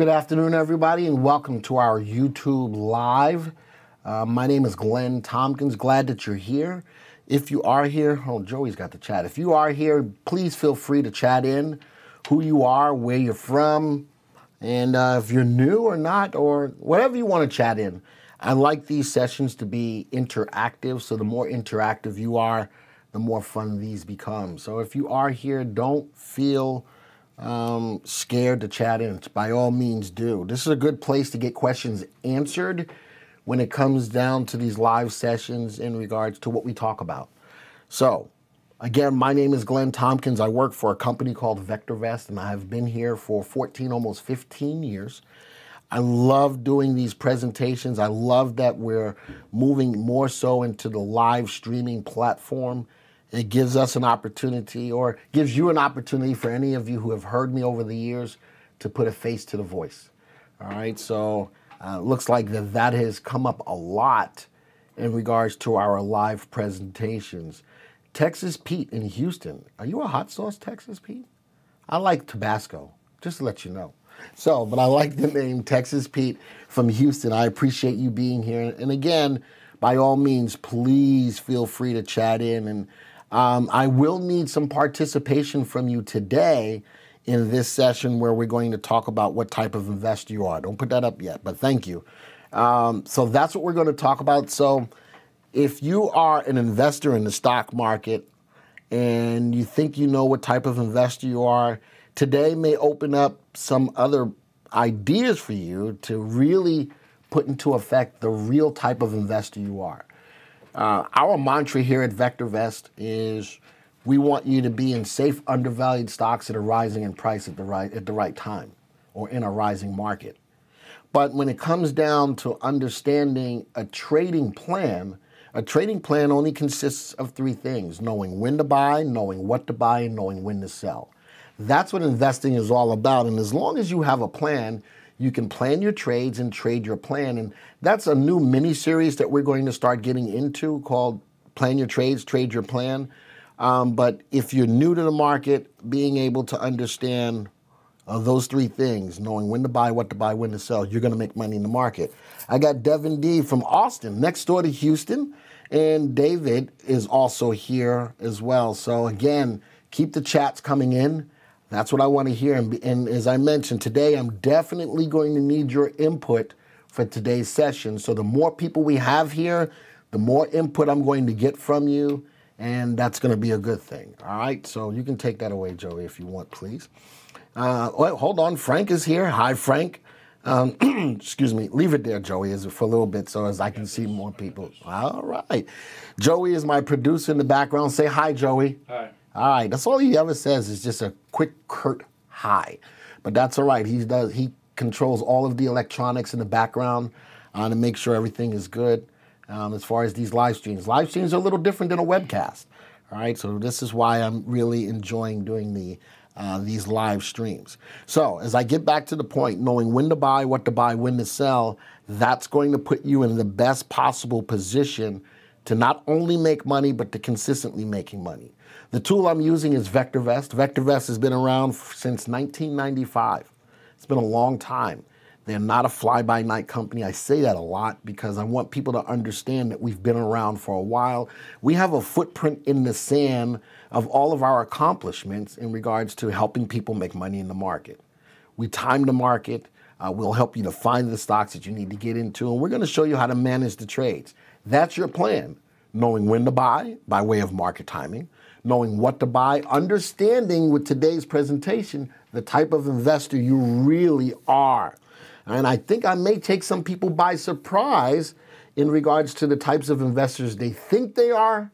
Good afternoon, everybody, and welcome to our YouTube Live. My name is Glenn Tompkins. Glad that you're here. If you are here, oh, Joey's got the chat. If you are here, please feel free to chat in who you are, where you're from, and if you're new or not, or whatever you want to chat in. I like these sessions to be interactive, so the more interactive you are, the more fun these become. So if you are here, don't feel scared to chat in. By all means do. This is a good place to get questions answered when it comes down to these live sessions in regards to what we talk about. So, again, my name is Glenn Tompkins. I work for a company called VectorVest, and I have been here for 14, almost 15 years. I love doing these presentations. I love that we're moving more so into the live streaming platform. It gives us an opportunity, or gives you an opportunity for any of you who have heard me over the years to put a face to the voice. All right, so looks like that has come up a lot in regards to our live presentations. Texas Pete in Houston. Are you a hot sauce, Texas Pete? I like Tabasco, just to let you know. So, but I like the name Texas Pete from Houston. I appreciate you being here. And again, by all means, please feel free to chat in. And I will need some participation from you today in this session where we're going to talk about what type of investor you are. Don't put that up yet, but thank you. So that's what we're going to talk about. So if you are an investor in the stock market and you think you know what type of investor you are, today may open up some other ideas for you to really put into effect the real type of investor you are. Our mantra here at VectorVest is we want you to be in safe, undervalued stocks that are rising in price at the right time or in a rising market. But when it comes down to understanding a trading plan only consists of three things: knowing when to buy, knowing what to buy, and knowing when to sell. That's what investing is all about. And as long as you have a plan, you can plan your trades and trade your plan. And that's a new mini series that we're going to start getting into called Plan Your Trades, Trade Your Plan. But if you're new to the market, being able to understand those three things, knowing when to buy, what to buy, when to sell, you're going to make money in the market. I got Devin D from Austin, next door to Houston. And David is also here as well. So again, keep the chats coming in. That's what I want to hear. And as I mentioned, today I'm definitely going to need your input for today's session. So the more people we have here, the more input I'm going to get from you, and that's going to be a good thing. All right, so you can take that away, Joey, if you want, please. Well, hold on, Frank is here. Hi, Frank. Excuse me. Leave it there, Joey, for a little bit so as I can see more people. All right. Joey is my producer in the background. Say hi, Joey. Hi. All right, that's all he ever says is just a quick, curt hi. But that's all right. He controls all of the electronics in the background to make sure everything is good as far as these live streams. Live streams are a little different than a webcast. All right, so this is why I'm really enjoying doing these live streams. So as I get back to the point, knowing when to buy, what to buy, when to sell, that's going to put you in the best possible position to not only make money, but to consistently making money. The tool I'm using is VectorVest. VectorVest has been around since 1995. It's been a long time. They're not a fly-by-night company. I say that a lot because I want people to understand that we've been around for a while. We have a footprint in the sand of all of our accomplishments in regards to helping people make money in the market. We time the market. We'll help you to find the stocks that you need to get into, and we're going to show you how to manage the trades. That's your plan. Knowing when to buy by way of market timing, knowing what to buy, understanding with today's presentation the type of investor you really are. And I think I may take some people by surprise in regards to the types of investors they think they are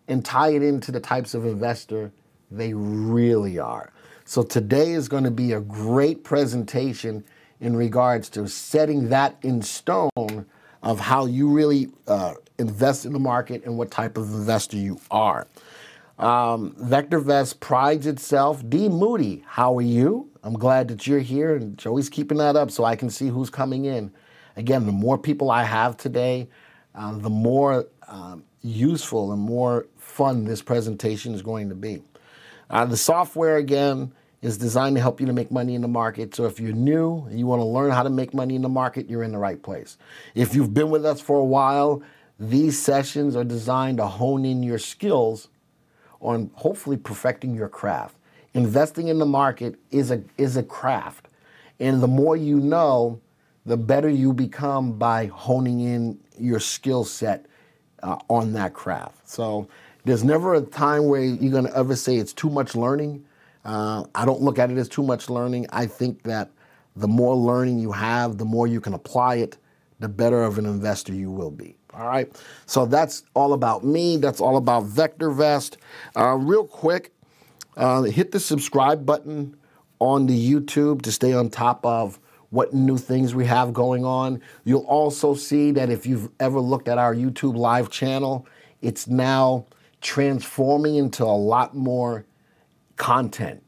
and tie it into the types of investor they really are. So today is going to be a great presentation in regards to setting that in stone of how you really invest in the market and what type of investor you are. VectorVest prides itself. D. Moody, how are you? I'm glad that you're here, and Joey's keeping that up so I can see who's coming in. Again, the more people I have today, the more useful and more fun this presentation is going to be. The software, again, is designed to help you to make money in the market. So if you're new and you want to learn how to make money in the market, you're in the right place. If you've been with us for a while, these sessions are designed to hone in your skills on hopefully perfecting your craft. Investing in the market is a craft. And the more you know, the better you become by honing in your skill set on that craft. So there's never a time where you're going to ever say it's too much learning. I don't look at it as too much learning. I think that the more learning you have, the more you can apply it, the better of an investor you will be. All right. So that's all about me. That's all about VectorVest. Real quick, hit the subscribe button on the YouTube to stay on top of what new things we have going on. You'll also see that if you've ever looked at our YouTube live channel, it's now transforming into a lot more content,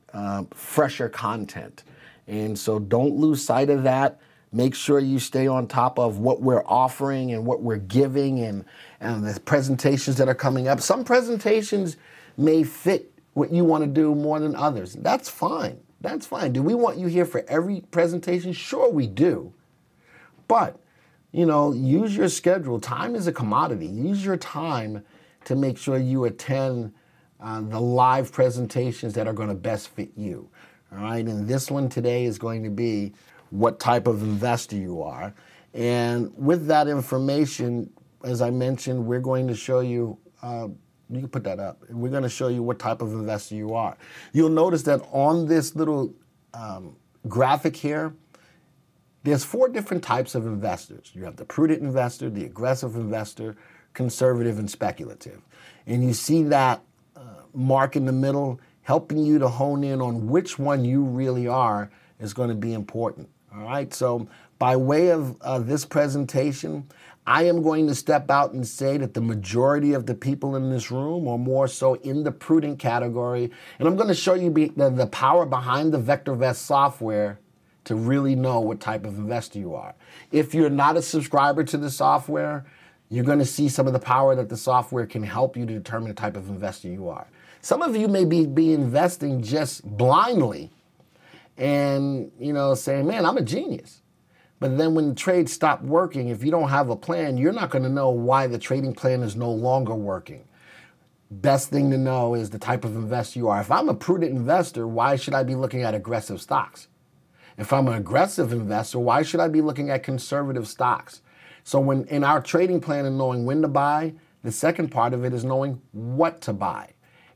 fresher content. And so don't lose sight of that. Make sure you stay on top of what we're offering and what we're giving and the presentations that are coming up. Some presentations may fit what you want to do more than others. That's fine. That's fine. Do we want you here for every presentation? Sure we do. But, you know, use your schedule. Time is a commodity. Use your time to make sure you attend the live presentations that are going to best fit you. All right. And this one today is going to be what type of investor you are. And with that information, as I mentioned, we're going to show you, you can put that up. We're going to show you what type of investor you are. You'll notice that on this little graphic here, there's 4 different types of investors. You have the prudent investor, the aggressive investor, conservative, and speculative. And you see that mark in the middle, helping you to hone in on which one you really are is going to be important. All right, so by way of this presentation, I am going to step out and say that the majority of the people in this room are more so in the prudent category, and I'm going to show you the power behind the VectorVest software to really know what type of investor you are. If you're not a subscriber to the software, you're going to see some of the power that the software can help you to determine the type of investor you are. Some of you may be investing just blindly and, you know, saying, man, I'm a genius. But then when the trades stop working, if you don't have a plan, you're not going to know why the trading plan is no longer working. Best thing to know is the type of investor you are. If I'm a prudent investor, why should I be looking at aggressive stocks? If I'm an aggressive investor, why should I be looking at conservative stocks? So when in our trading plan and knowing when to buy, the second part of it is knowing what to buy.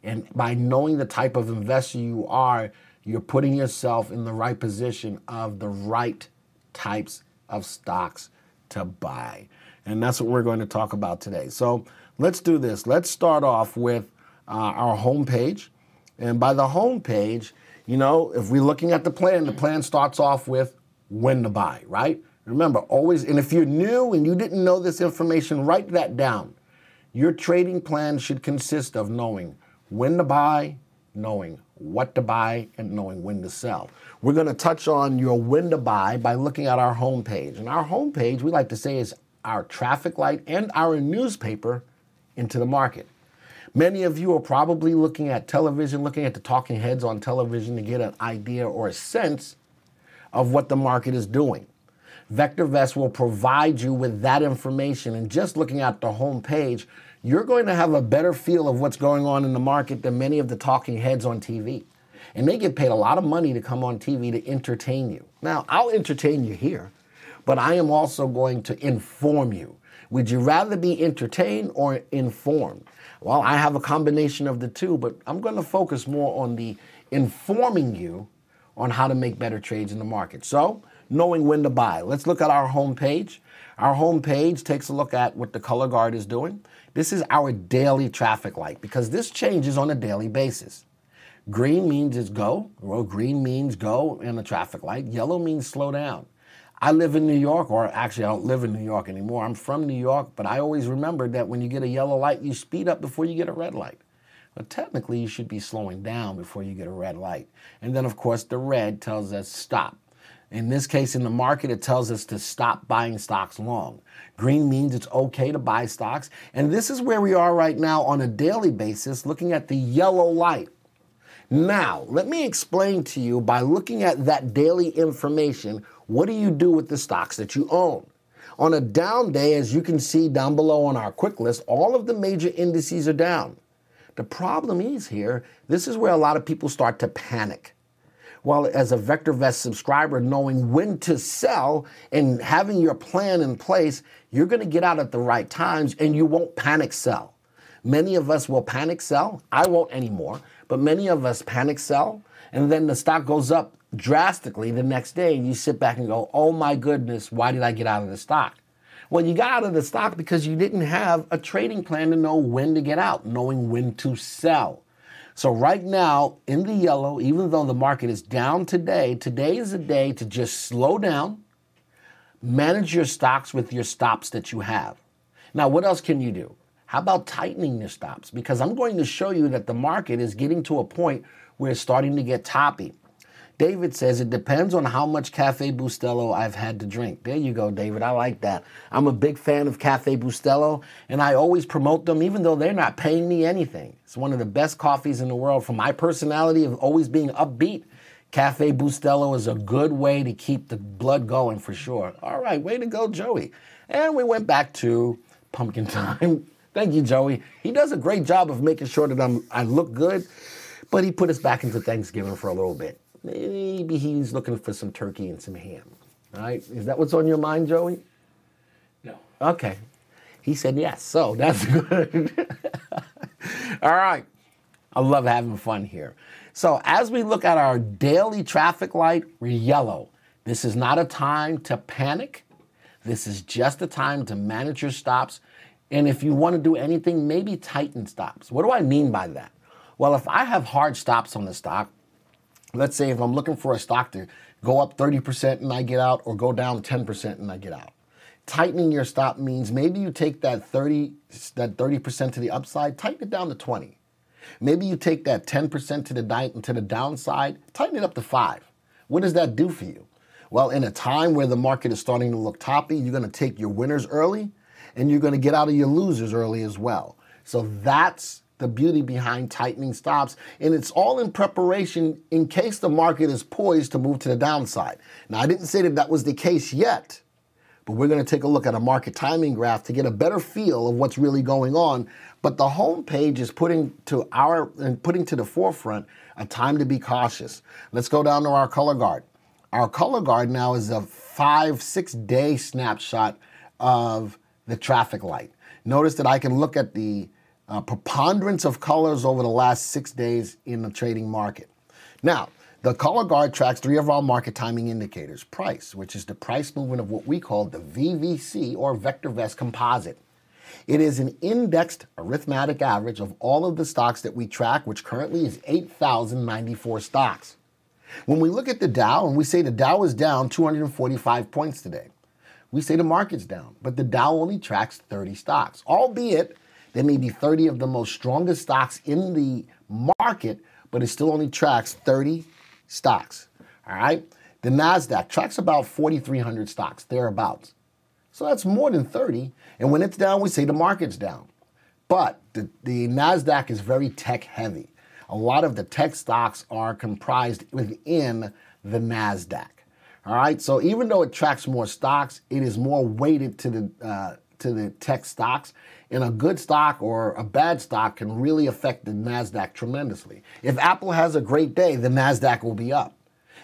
And by knowing the type of investor you are, you're putting yourself in the right position of the right types of stocks to buy. And that's what we're going to talk about today. So let's do this. Let's start off with our home page. And by the home page, you know, if we're looking at the plan starts off with when to buy, right? Remember, always, and if you're new and you didn't know this information, write that down. Your trading plan should consist of knowing when to buy, knowing what to buy, and knowing when to sell. We're going to touch on your when to buy by looking at our home page. And our home page, we like to say, is our traffic light and our newspaper into the market. Many of you are probably looking at television, looking at the talking heads on television to get an idea or a sense of what the market is doing. VectorVest will provide you with that information, and just looking at the home page, you're going to have a better feel of what's going on in the market than many of the talking heads on TV. And they get paid a lot of money to come on TV to entertain you. Now, I'll entertain you here, but I am also going to inform you. Would you rather be entertained or informed? Well, I have a combination of the two, but I'm going to focus more on the informing you on how to make better trades in the market. So, knowing when to buy. Let's look at our home page. Our home page takes a look at what the color guard is doing. This is our daily traffic light because this changes on a daily basis. Green means it's go. Well, green means go in the traffic light. Yellow means slow down. I live in New York, or actually I don't live in New York anymore. I'm from New York, but I always remember that when you get a yellow light, you speed up before you get a red light. But technically, you should be slowing down before you get a red light. And then, of course, the red tells us stop. In this case, in the market, it tells us to stop buying stocks long. Green means it's okay to buy stocks. And this is where we are right now on a daily basis, looking at the yellow light. Now, let me explain to you by looking at that daily information, what do you do with the stocks that you own? On a down day, as you can see down below on our quick list, all of the major indices are down. The problem is here, this is where a lot of people start to panic. Well, as a VectorVest subscriber, knowing when to sell and having your plan in place, you're going to get out at the right times and you won't panic sell. Many of us will panic sell. I won't anymore, but many of us panic sell, and then the stock goes up drastically the next day and you sit back and go, oh my goodness, why did I get out of the stock? Well, you got out of the stock because you didn't have a trading plan to know when to get out, knowing when to sell. So right now, in the yellow, even though the market is down today, today is a day to just slow down, manage your stocks with your stops that you have. Now, what else can you do? How about tightening your stops? Because I'm going to show you that the market is getting to a point where it's starting to get toppy. David says, it depends on how much Cafe Bustelo I've had to drink. There you go, David. I like that. I'm a big fan of Cafe Bustelo, and I always promote them even though they're not paying me anything. It's one of the best coffees in the world. For my personality of always being upbeat, Cafe Bustelo is a good way to keep the blood going for sure. All right, way to go, Joey. And we went back to pumpkin time. Thank you, Joey. He does a great job of making sure that I look good, but he put us back into Thanksgiving for a little bit. Maybe he's looking for some turkey and some ham, all right? Is that what's on your mind, Joey? No. Okay. He said yes, so that's good. All right. I love having fun here. So as we look at our daily traffic light, we're yellow. This is not a time to panic. This is just a time to manage your stops. And if you want to do anything, maybe tighten stops. What do I mean by that? Well, if I have hard stops on the stock, let's say if I'm looking for a stock to go up 30% and I get out, or go down 10% and I get out. Tightening your stop means maybe you take that 30% to the upside, tighten it down to 20. Maybe you take that 10% to the downside, tighten it up to 5. What does that do for you? Well, in a time where the market is starting to look toppy, you're going to take your winners early and you're going to get out of your losers early as well. So that's the beauty behind tightening stops, and it's all in preparation in case the market is poised to move to the downside. Now, I didn't say that that was the case yet, but we're going to take a look at a market timing graph to get a better feel of what's really going on. But the home page is putting to the forefront a time to be cautious. Let's go down to our color guard. Our color guard now is a 5-6 day snapshot of the traffic light. Notice that I can look at the preponderance of colors over the last 6 days in the trading market. Now, the color guard tracks 3 of our market timing indicators. Price, which is the price movement of what we call the VVC or VectorVest composite. It is an indexed arithmetic average of all of the stocks that we track, which currently is 8,094 stocks. When we look at the Dow and we say the Dow is down 245 points today, we say the market's down, but the Dow only tracks 30 stocks, albeit there may be 30 of the most strongest stocks in the market, but it still only tracks 30 stocks, all right? The NASDAQ tracks about 4,300 stocks, thereabouts. So that's more than 30. And when it's down, we say the market's down. But the NASDAQ is very tech heavy. A lot of the tech stocks are comprised within the NASDAQ, all right? So even though it tracks more stocks, it is more weighted to the tech stocks. And a good stock or a bad stock can really affect the NASDAQ tremendously. If Apple has a great day, the NASDAQ will be up.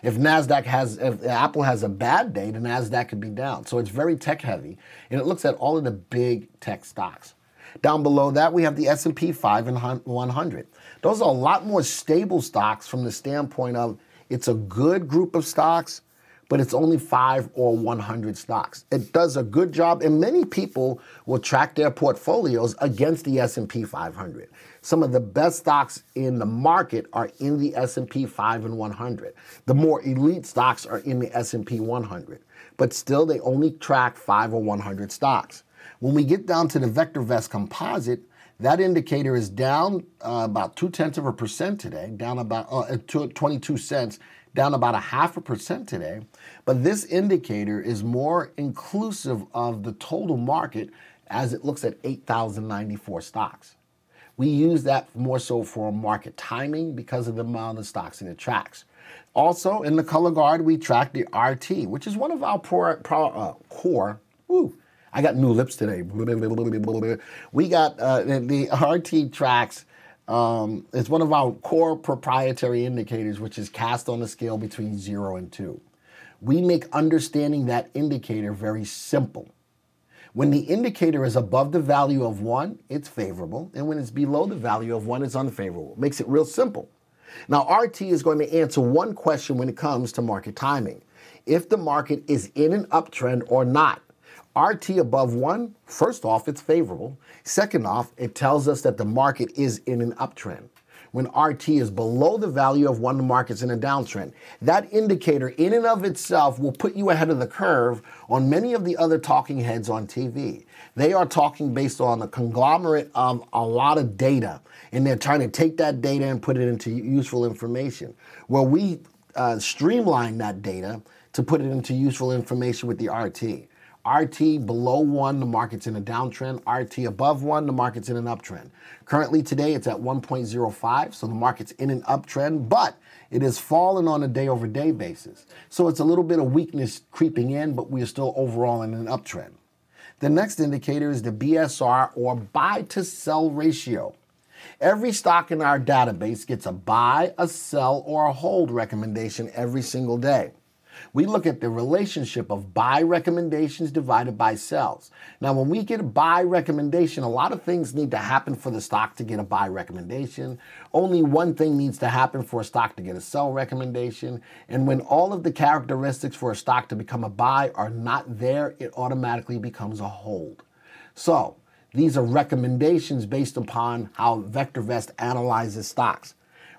If Apple has a bad day, the NASDAQ could be down. So it's very tech heavy, and it looks at all of the big tech stocks. Down below that, we have the S&P 500. Those are a lot more stable stocks from the standpoint of it's a good group of stocks, but it's only 5 or 100 stocks. It does a good job, and many people will track their portfolios against the S&P 500. Some of the best stocks in the market are in the S&P 5 and 100. The more elite stocks are in the S&P 100, but still they only track 5 or 100 stocks. When we get down to the VectorVest composite, that indicator is down about 0.2% today, down about 22 cents, down about 0.5% today. But this indicator is more inclusive of the total market as it looks at 8,094 stocks. We use that more so for market timing because of the amount of stocks it tracks. Also, in the color guard, we track the RT, which is one of our core. Woo, I got new lips today. We got the RT tracks. It's one of our core proprietary indicators, which is cast on a scale between 0 and 2. We make understanding that indicator very simple. When the indicator is above the value of 1, it's favorable, and when it's below the value of 1, it's unfavorable. Makes it real simple. Now, RT is going to answer one question when it comes to market timing. If the market is in an uptrend or not. RT above 1, first off, it's favorable. Second off, it tells us that the market is in an uptrend. When RT is below the value of 1, the market's in a downtrend. That indicator in and of itself will put you ahead of the curve on many of the other talking heads on TV. They are talking based on a conglomerate of a lot of data, and they're trying to take that data and put it into useful information. Well, we streamline that data to put it into useful information with the RT. RT below 1, the market's in a downtrend. RT above 1, the market's in an uptrend. Currently today, it's at 1.05, so the market's in an uptrend, but it has fallen on a day-over-day basis. So it's a little bit of weakness creeping in, but we are still overall in an uptrend. The next indicator is the BSR, or buy-to-sell ratio. Every stock in our database gets a buy, a sell, or a hold recommendation every single day. We look at the relationship of buy recommendations divided by sells. Now, when we get a buy recommendation, a lot of things need to happen for the stock to get a buy recommendation. Only one thing needs to happen for a stock to get a sell recommendation. And when all of the characteristics for a stock to become a buy are not there, it automatically becomes a hold. So these are recommendations based upon how VectorVest analyzes stocks.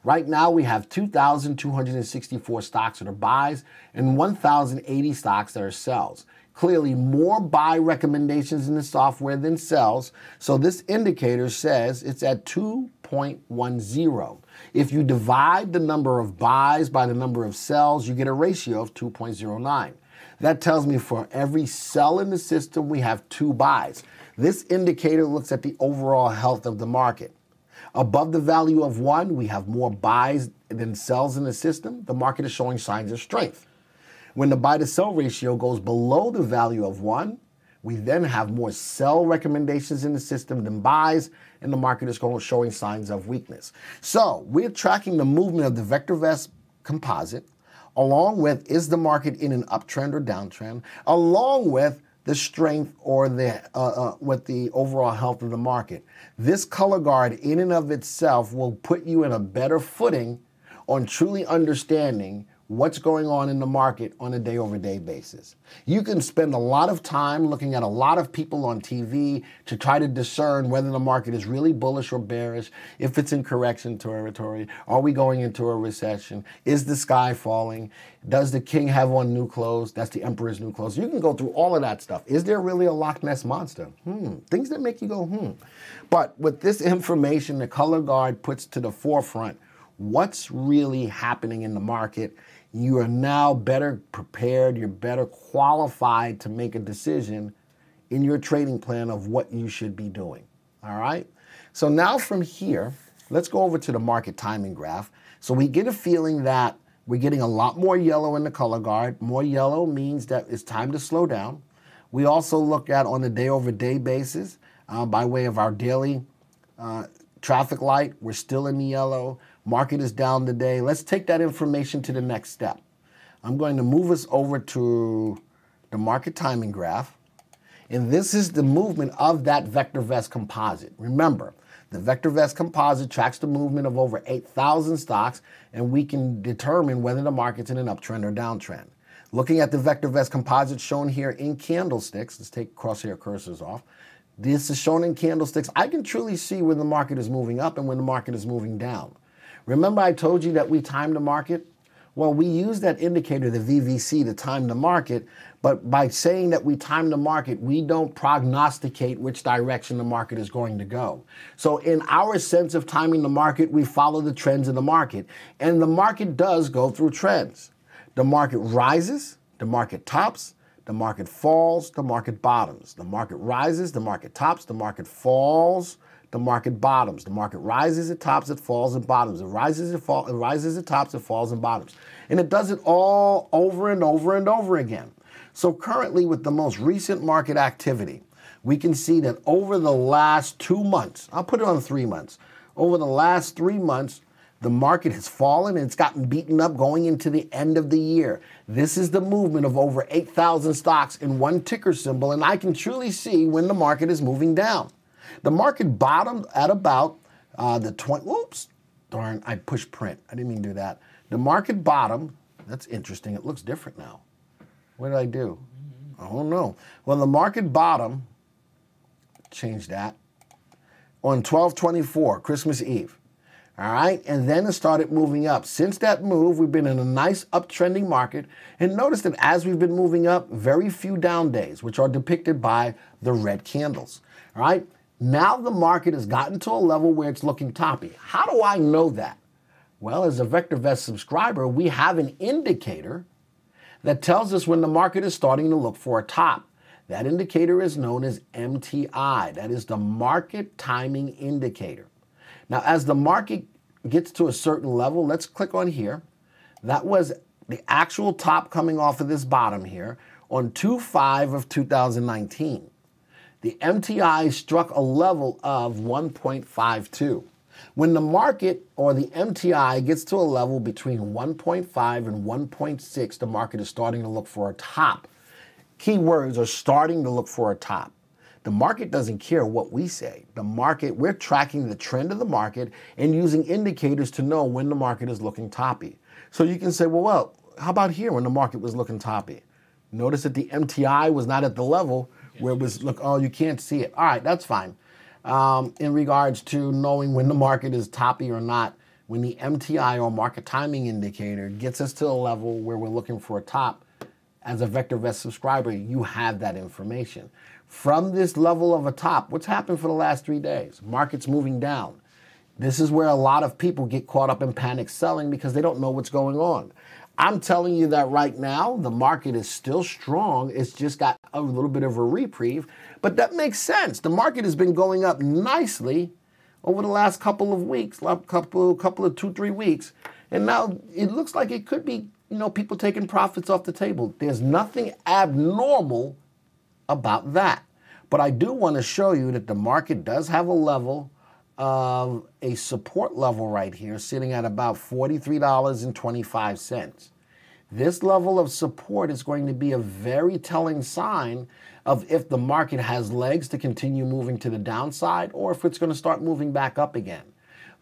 Right now, we have 2,264 stocks that are buys and 1,080 stocks that are sells. Clearly, more buy recommendations in the software than sells, so this indicator says it's at 2.10. If you divide the number of buys by the number of sells, you get a ratio of 2.09. That tells me for every sell in the system, we have 2 buys. This indicator looks at the overall health of the market. Above the value of 1, we have more buys than sells in the system. The market is showing signs of strength. When the buy-to-sell ratio goes below the value of 1, we then have more sell recommendations in the system than buys, and the market is showing signs of weakness. So we're tracking the movement of the VectorVest composite, along with is the market in an uptrend or downtrend, along with the strength or with the overall health of the market. This color guard in and of itself will put you in a better footing on truly understanding what's going on in the market on a day-over-day basis. You can spend a lot of time looking at a lot of people on TV to try to discern whether the market is really bullish or bearish, if it's in correction territory, are we going into a recession, is the sky falling, does the king have on new clothes, that's the emperor's new clothes. You can go through all of that stuff. Is there really a Loch Ness monster? Things that make you go, But with this information, the color guard puts to the forefront what's really happening in the market. You are now better prepared, you're better qualified to make a decision in your trading plan of what you should be doing, all right? So now from here, let's go over to the market timing graph. So we get a feeling that we're getting a lot more yellow in the color guard. More yellow means that it's time to slow down. We also look at on a day-over-day basis by way of our daily traffic light, we're still in the yellow. Market is down today. Let's take that information to the next step. I'm going to move us over to the market timing graph. And this is the movement of that VectorVest composite. Remember, the VectorVest composite tracks the movement of over 8,000 stocks, and we can determine whether the market's in an uptrend or downtrend. Looking at the VectorVest composite shown here in candlesticks, let's take crosshair cursors off. This is shown in candlesticks. I can truly see when the market is moving up and when the market is moving down. Remember I told you that we time the market? Well, we use that indicator, the VVC, to time the market, but by saying that we time the market, we don't prognosticate which direction the market is going to go. So in our sense of timing the market, we follow the trends in the market, and the market does go through trends. The market rises, the market tops, the market falls, the market bottoms. The market rises, the market tops, the market falls, the market bottoms. The market rises, it tops, it falls, and bottoms. It rises, it rises, it tops, it falls, and bottoms. And it does it all over and over and over again. So currently, with the most recent market activity, we can see that over the last 2 months, I'll put it on 3 months, over the last 3 months, the market has fallen and it's gotten beaten up going into the end of the year. This is the movement of over 8,000 stocks in one ticker symbol, and I can truly see when the market is moving down. The market bottomed at about oops, darn, I pushed print. I didn't mean to do that. The market bottomed, that's interesting, it looks different now. What did I do? I don't know. Well, the market bottomed, change that, on 12/24, Christmas Eve. All right, and then it started moving up. Since that move, we've been in a nice uptrending market, and notice that as we've been moving up, very few down days, which are depicted by the red candles. All right, now the market has gotten to a level where it's looking toppy. How do I know that? Well, as a VectorVest subscriber, we have an indicator that tells us when the market is starting to look for a top. That indicator is known as MTI. That is the market timing indicator. Now, as the market gets to a certain level, let's click on here. That was the actual top coming off of this bottom here on 2/5 of 2019. The MTI struck a level of 1.52. When the market or the MTI gets to a level between 1.5 and 1.6, the market is starting to look for a top. Keywords are starting to look for a top. The market doesn't care what we say. The market, we're tracking the trend of the market and using indicators to know when the market is looking toppy. So you can say, well, how about here when the market was looking toppy? Notice that the MTI was not at the level where it was, look, oh, you can't see it. All right, that's fine. In regards to knowing when the market is toppy or not, when the MTI or market timing indicator gets us to a level where we're looking for a top, as a VectorVest subscriber, you have that information. From this level of a top, what's happened for the last 3 days? Market's moving down. This is where a lot of people get caught up in panic selling because they don't know what's going on. I'm telling you that right now, the market is still strong. It's just got a little bit of a reprieve, but that makes sense. The market has been going up nicely over the last couple of weeks, couple of 2-3 weeks, and now it looks like it could be, people taking profits off the table. There's nothing abnormal about that. But I do want to show you that the market does have a level of a support level right here, sitting at about $43.25. This level of support is going to be a very telling sign of if the market has legs to continue moving to the downside or if it's going to start moving back up again.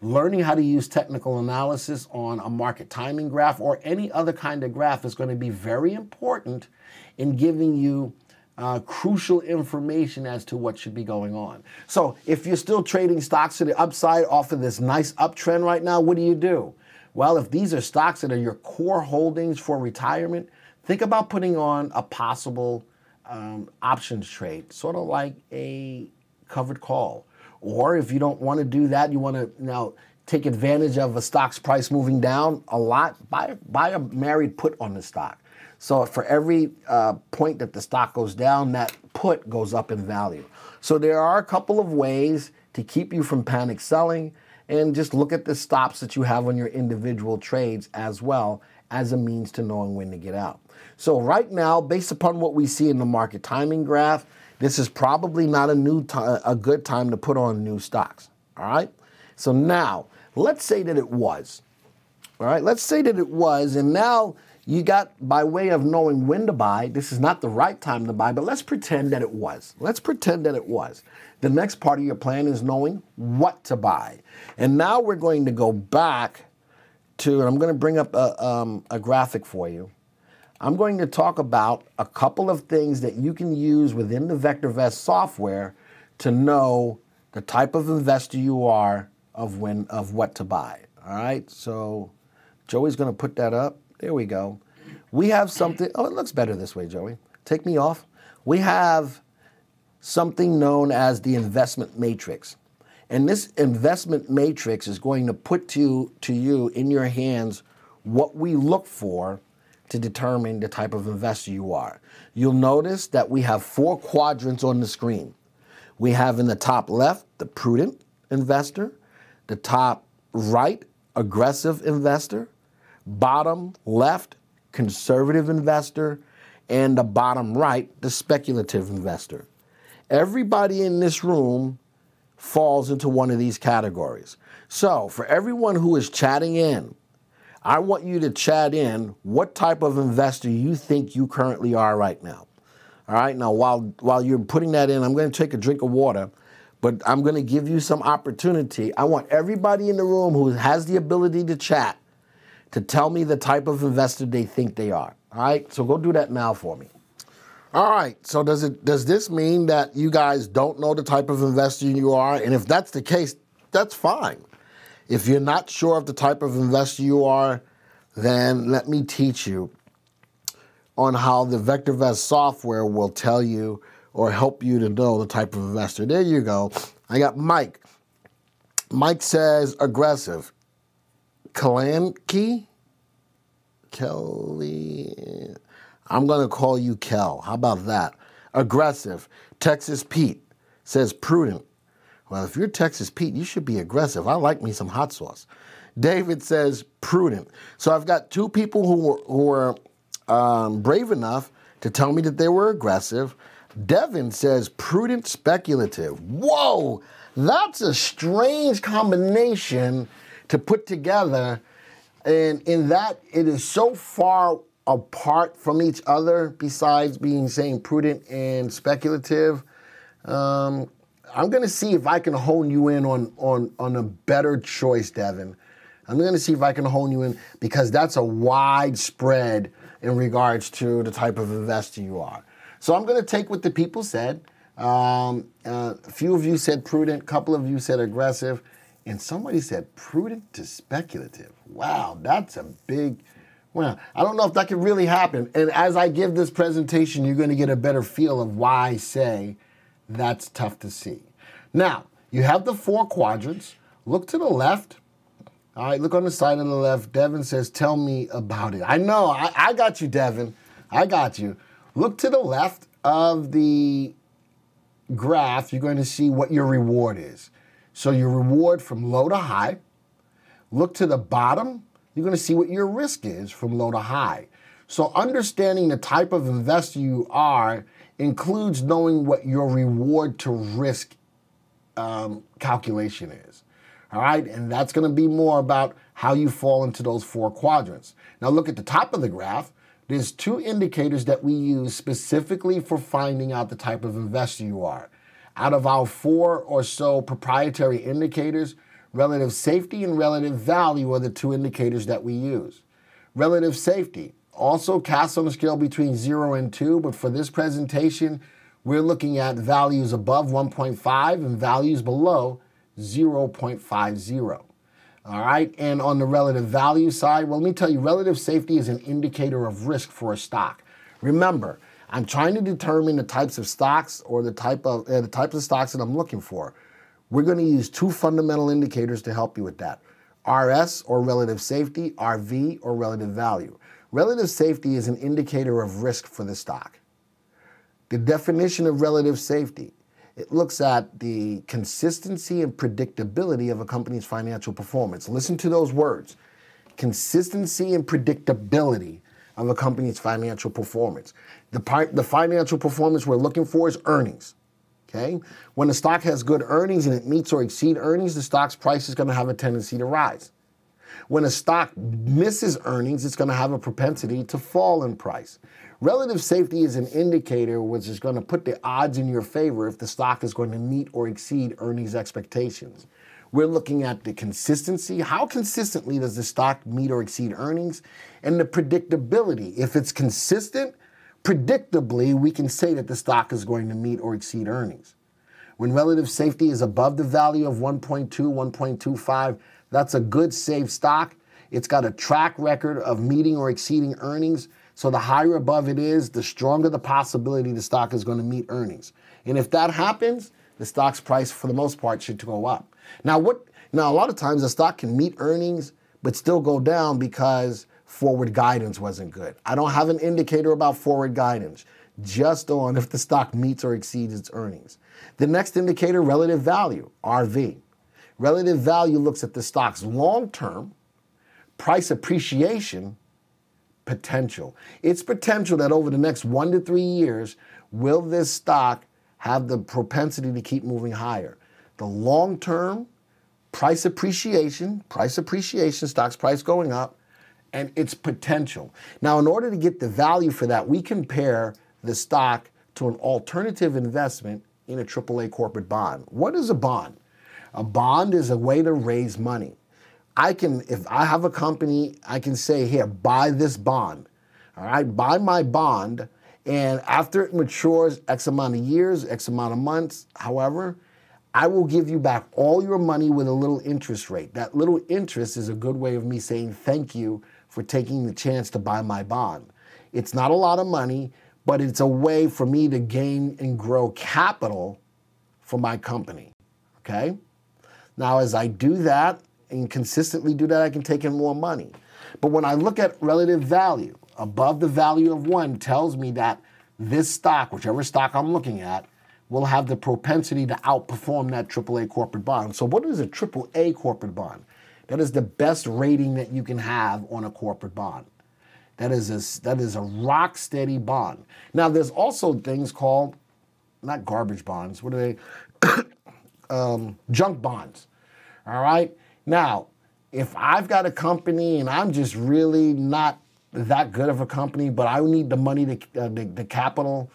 Learning how to use technical analysis on a market timing graph or any other kind of graph is going to be very important in giving you crucial information as to what should be going on. So if you're still trading stocks to the upside off of this nice uptrend right now, what do? Well, if these are stocks that are your core holdings for retirement, think about putting on a possible options trade, sort of like a covered call. Or if you don't want to do that, you want to now take advantage of a stock's price moving down a lot, buy a married put on the stock. So for every point that the stock goes down, that put goes up in value. So there are a couple of ways to keep you from panic selling, and just look at the stops that you have on your individual trades as well as a means to knowing when to get out. So right now, based upon what we see in the market timing graph, this is probably not a good time to put on new stocks, all right? So now, let's say that it was, all right? Let's say that it was, and now you got, by way of knowing when to buy, this is not the right time to buy, but let's pretend that it was. Let's pretend that it was. The next part of your plan is knowing what to buy. And now we're going to go back to, and I'm going to bring up a graphic for you. I'm going to talk about a couple of things that you can use within the VectorVest software to know the type of investor you are of what to buy. All right, so Joey's going to put that up. There we go. We have something. Oh, it looks better this way, Joey. Take me off. We have something known as the investment matrix. And this investment matrix is going to put to you in your hands what we look for to determine the type of investor you are. You'll notice that we have 4 quadrants on the screen. We have in the top left, the prudent, investor, the top right, aggressive investor, bottom left, conservative investor, and the bottom right, the speculative investor. Everybody in this room falls into one of these categories. So for everyone who is chatting in, I want you to chat in what type of investor you think you currently are right now. All right, now while you're putting that in, I'm going to take a drink of water, but I'm going to give you some opportunity. I want everybody in the room who has the ability to chat to tell me the type of investor they think they are. All right, so go do that now for me. All right, so does this mean that you guys don't know the type of investor you are? And if that's the case, that's fine. If you're not sure of the type of investor you are, then let me teach you on how the VectorVest software will tell you or help you to know the type of investor. There you go. I got Mike. Mike says aggressive. Kelly, I'm going to call you Kel. How about that? Aggressive. Texas Pete says prudent. Well, if you're Texas Pete, you should be aggressive. I like me some hot sauce. David says prudent. So I've got two people who were brave enough to tell me that they were aggressive. Devin says prudent speculative. Whoa, that's a strange combination to put together. And in that, it is so far apart from each other besides saying prudent and speculative. I'm going to see if I can hone you in on a better choice, Devin. I'm going to see if I can hone you in because that's a wide spread in regards to the type of investor you are. So I'm going to take what the people said. A few of you said prudent, a couple of you said aggressive, and somebody said prudent to speculative. Wow, that's a big... Well, I don't know if that could really happen. And as I give this presentation, you're going to get a better feel of why I say that's tough to see. Now, you have the 4 quadrants. Look to the left. All right, look on the side of the left. Devin says, tell me about it. I know, I got you, Devin. I got you. Look to the left of the graph. You're going to see what your reward is. So your reward from low to high. Look to the bottom. You're going to see what your risk is from low to high. So understanding the type of investor you are includes knowing what your reward to risk calculation is. All right, and that's going to be more about how you fall into those 4 quadrants. Now look at the top of the graph. There's 2 indicators that we use specifically for finding out the type of investor you are. Out of our 4 or so proprietary indicators, relative safety and relative value are the 2 indicators that we use. Relative safety also casts on a scale between 0 and 2, but for this presentation, we're looking at values above 1.5 and values below 0.50. All right, and on the relative value side, well, let me tell you, relative safety is an indicator of risk for a stock. Remember, I'm trying to determine the types of stocks or the types of stocks that I'm looking for. We're going to use 2 fundamental indicators to help you with that. RS, or relative safety, RV, or relative value. Relative safety is an indicator of risk for the stock. The definition of relative safety, it looks at the consistency and predictability of a company's financial performance. Listen to those words. Consistency and predictability of a company's financial performance. The financial performance we're looking for is earnings. Okay? When a stock has good earnings and it meets or exceeds earnings, the stock's price is going to have a tendency to rise. When a stock misses earnings, it's going to have a propensity to fall in price. Relative safety is an indicator which is going to put the odds in your favor if the stock is going to meet or exceed earnings expectations. We're looking at the consistency. How consistently does the stock meet or exceed earnings? And the predictability. If it's consistent, predictably, we can say that the stock is going to meet or exceed earnings. When relative safety is above the value of 1.2, 1.25, that's a good, safe stock. It's got a track record of meeting or exceeding earnings. So the higher above it is, the stronger the possibility the stock is going to meet earnings. And if that happens, the stock's price, for the most part, should go up. Now, a lot of times a stock can meet earnings, but still go down because forward guidance wasn't good. I don't have an indicator about forward guidance, just on if the stock meets or exceeds its earnings. The next indicator, relative value, RV. Relative value looks at the stock's long-term price appreciation potential. It's potential that over the next 1 to 3 years, will this stock have the propensity to keep moving higher? The long-term price appreciation, stock's price going up, and its potential. Now, in order to get the value for that, we compare the stock to an alternative investment in a AAA corporate bond. What is a bond? A bond is a way to raise money. If I have a company, I can say, here, buy this bond. All right, buy my bond, and after it matures X amount of years, X amount of months, however, I will give you back all your money with a little interest rate. That little interest is a good way of me saying thank you for taking the chance to buy my bond. It's not a lot of money, but it's a way for me to gain and grow capital for my company, okay? Now, as I do that and consistently do that, I can take in more money. But when I look at relative value, above the value of 1 tells me that this stock, whichever stock I'm looking at, will have the propensity to outperform that AAA corporate bond. So what is a AAA corporate bond? That is the best rating that you can have on a corporate bond. That is a rock steady bond. Now, there's also things called, not garbage bonds, what are they? Junk bonds, all right? Now, if I've got a company and I'm just really not that good of a company, but I need the money, the capital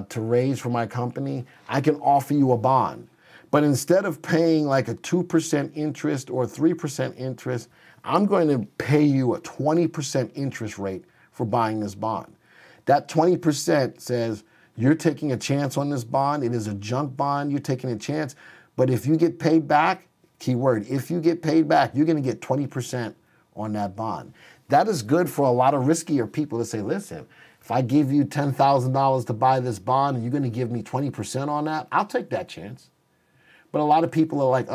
to raise for my company, I can offer you a bond. But instead of paying like a 2% interest or 3% interest, I'm going to pay you a 20% interest rate for buying this bond. That 20% says you're taking a chance on this bond. It is a junk bond. You're taking a chance. But if you get paid back, keyword, if you get paid back, you're going to get 20% on that bond. That is good for a lot of riskier people to say, listen, if I give you $10,000 to buy this bond and you're going to give me 20% on that, I'll take that chance. But a lot of people are like,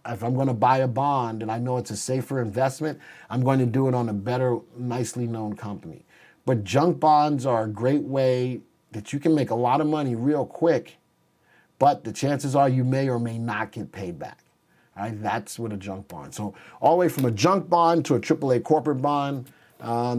if I'm going to buy a bond and I know it's a safer investment, I'm going to do it on a better, nicely known company. But junk bonds are a great way that you can make a lot of money real quick, but the chances are you may or may not get paid back. All right, that's what a junk bond. So all the way from a junk bond to a AAA corporate bond,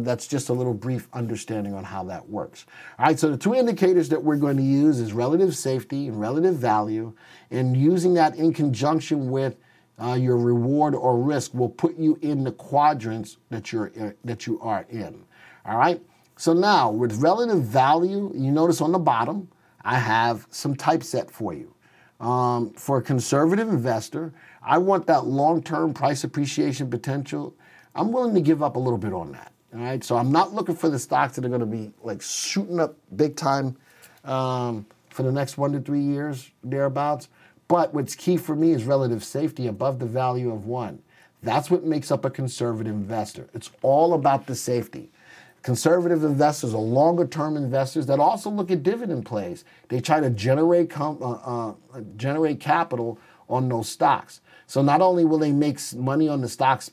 that's just a little brief understanding on how that works. All right, so the 2 indicators that we're going to use is relative safety and relative value, and using that in conjunction with your reward or risk will put you in the quadrants that you are in. All right, so now with relative value, you notice on the bottom, I have some typeset for you. For a conservative investor, I want that long-term price appreciation potential. I'm willing to give up a little bit on that. All right, so I'm not looking for the stocks that are going to be like shooting up big time for the next 1 to 3 years, thereabouts. But what's key for me is relative safety above the value of 1. That's what makes up a conservative investor. It's all about the safety. Conservative investors are longer-term investors that also look at dividend plays. They try to generate capital on those stocks. So not only will they make money on the stock's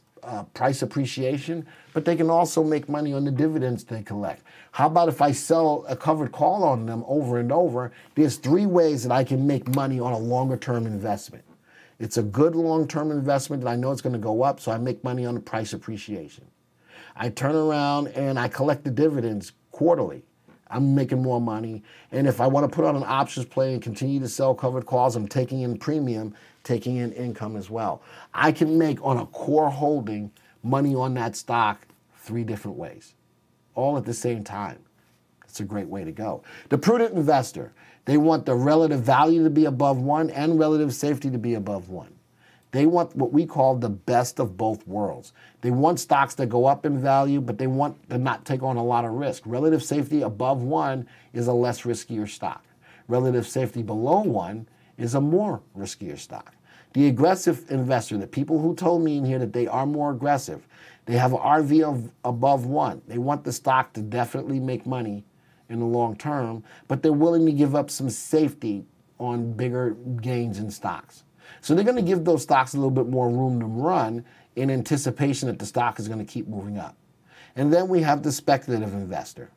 price appreciation, but they can also make money on the dividends they collect. How about if I sell a covered call on them over and over? There's 3 ways that I can make money on a longer-term investment. It's a good long-term investment that I know it's going to go up, so I make money on the price appreciation. I turn around and I collect the dividends quarterly. I'm making more money. And if I want to put on an options play and continue to sell covered calls, I'm taking in premium, taking in income as well. I can make on a core holding money on that stock 3 different ways, all at the same time. It's a great way to go. The prudent investor, they want the relative value to be above 1 and relative safety to be above 1. They want what we call the best of both worlds. They want stocks that go up in value, but they want to not take on a lot of risk. Relative safety above 1 is a less riskier stock. Relative safety below 1 is a more riskier stock. The aggressive investor, the people who told me in here that they are more aggressive, they have an RV of above 1. They want the stock to definitely make money in the long term, but they're willing to give up some safety on bigger gains in stocks. So they're going to give those stocks a little bit more room to run in anticipation that the stock is going to keep moving up. And then we have the speculative investor.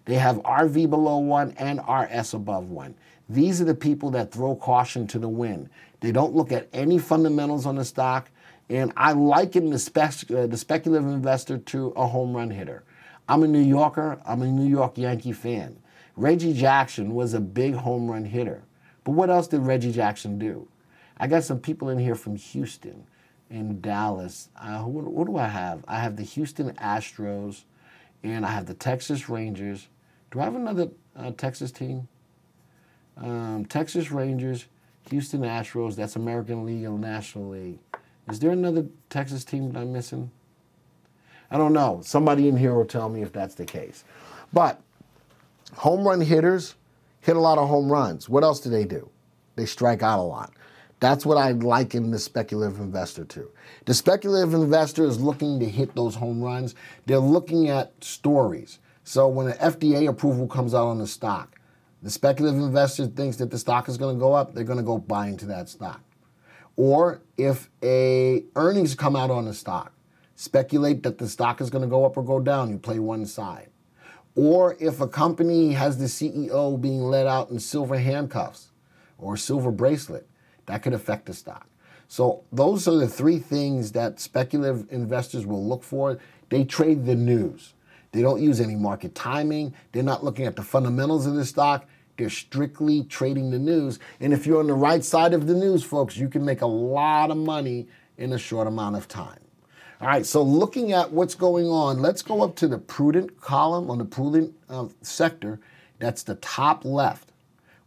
They have RV below 1 and RS above 1. These are the people that throw caution to the wind. They don't look at any fundamentals on the stock, and I liken the speculative investor to a home run hitter. I'm a New Yorker. I'm a New York Yankee fan. Reggie Jackson was a big home run hitter. But what else did Reggie Jackson do? I got some people in here from Houston and Dallas. What do I have? I have the Houston Astros, and I have the Texas Rangers. Do I have another Texas team? Texas Rangers, Houston Astros, that's American League and National League. Is there another Texas team that I'm missing? I don't know. Somebody in here will tell me if that's the case. But home run hitters hit a lot of home runs. What else do? They strike out a lot. That's what I liken the speculative investor to. The speculative investor is looking to hit those home runs. They're looking at stories. So when an FDA approval comes out on the stock, the speculative investor thinks that the stock is going to go up, they're going to go buy into that stock. Or if earnings come out on the stock, speculate that the stock is going to go up or go down, you play one side. Or if a company has the CEO being let out in silver handcuffs or silver bracelet, that could affect the stock. So those are the three things that speculative investors will look for. They trade the news. They don't use any market timing. They're not looking at the fundamentals of the stock. They're strictly trading the news. And if you're on the right side of the news, folks, you can make a lot of money in a short amount of time. All right, so looking at what's going on, let's go up to the prudent column on the prudent sector. That's the top left.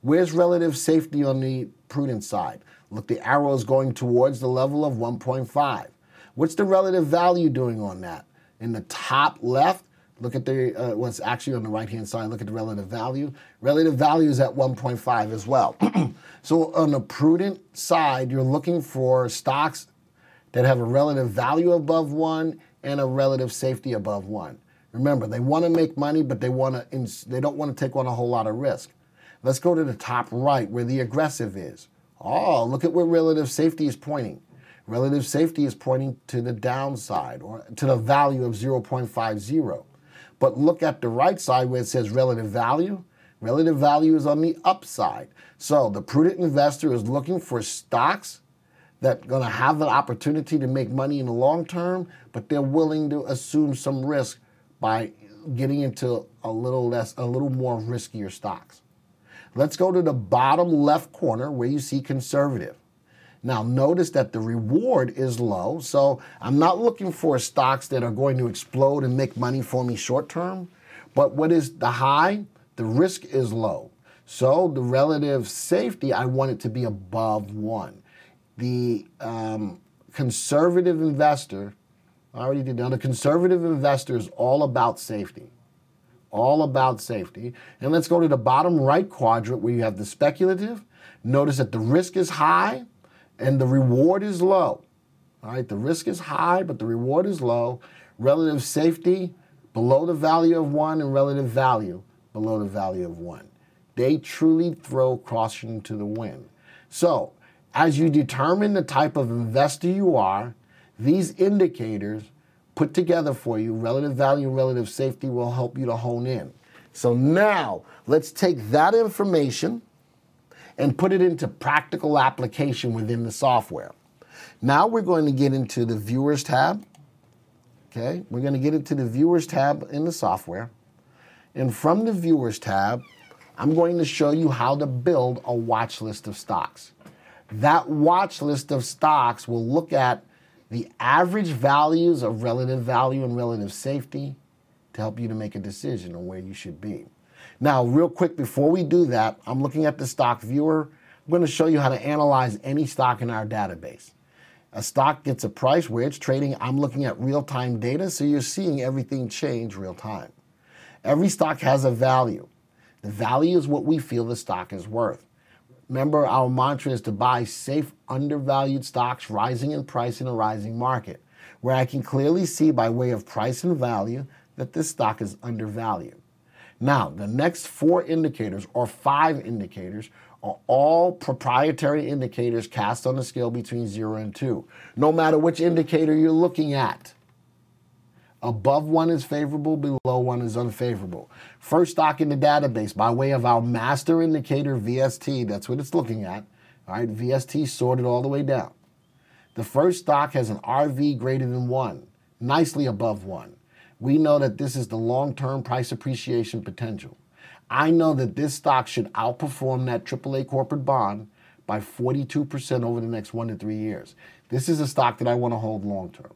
Where's relative safety on the prudent side? Look, the arrow is going towards the level of 1.5. What's the relative value doing on that? In the top left, look at the what's actually on the right-hand side. Look at the relative value. Relative value is at 1.5 as well. So on the prudent side, you're looking for stocks that have a relative value above 1 and a relative safety above 1. Remember, they want to make money, but they don't want to take on a whole lot of risk. Let's go to the top right where the aggressive is. Oh, look at where relative safety is pointing. Relative safety is pointing to the downside or to the value of 0.50. But look at the right side where it says relative value. Relative value is on the upside. So the prudent investor is looking for stocks that are going to have the opportunity to make money in the long term, but they're willing to assume some risk by getting into a little more riskier stocks. Let's go to the bottom left corner where you see conservative. Now notice that the reward is low, so I'm not looking for stocks that are going to explode and make money for me short term, but what is the high? The risk is low. So the relative safety, I want it to be above 1. The conservative investor, I already did now, the conservative investor is all about safety. All about safety. And let's go to the bottom right quadrant where you have the speculative. Notice that the risk is high and the reward is low. All right, the risk is high, but the reward is low. Relative safety below the value of 1 and relative value below the value of 1. They truly throw caution to the wind. So as you determine the type of investor you are, these indicators put together for you, relative value and relative safety, will help you to hone in. So now let's take that information and put it into practical application within the software. Now we're going to get into the Viewers tab. Okay, we're going to get into the Viewers tab in the software. And from the Viewers tab, I'm going to show you how to build a watch list of stocks. That watch list of stocks will look at the average values of relative value and relative safety to help you to make a decision on where you should be. Now, real quick, before we do that, I'm looking at the stock viewer. I'm going to show you how to analyze any stock in our database. A stock gets a price where it's trading. I'm looking at real-time data, so you're seeing everything change real-time. Every stock has a value. The value is what we feel the stock is worth. Remember, our mantra is to buy safe, undervalued stocks rising in price in a rising market, where I can clearly see by way of price and value that this stock is undervalued. Now, the next 4 indicators, or 5 indicators, are all proprietary indicators cast on a scale between 0 and 2. No matter which indicator you're looking at, Above 1 is favorable, below 1 is unfavorable. First stock in the database by way of our master indicator VST, that's what it's looking at. All right, VST sorted all the way down. The first stock has an RV greater than 1, nicely above 1. We know that this is the long-term price appreciation potential. I know that this stock should outperform that AAA corporate bond by 42% over the next 1 to 3 years. This is a stock that I want to hold long-term.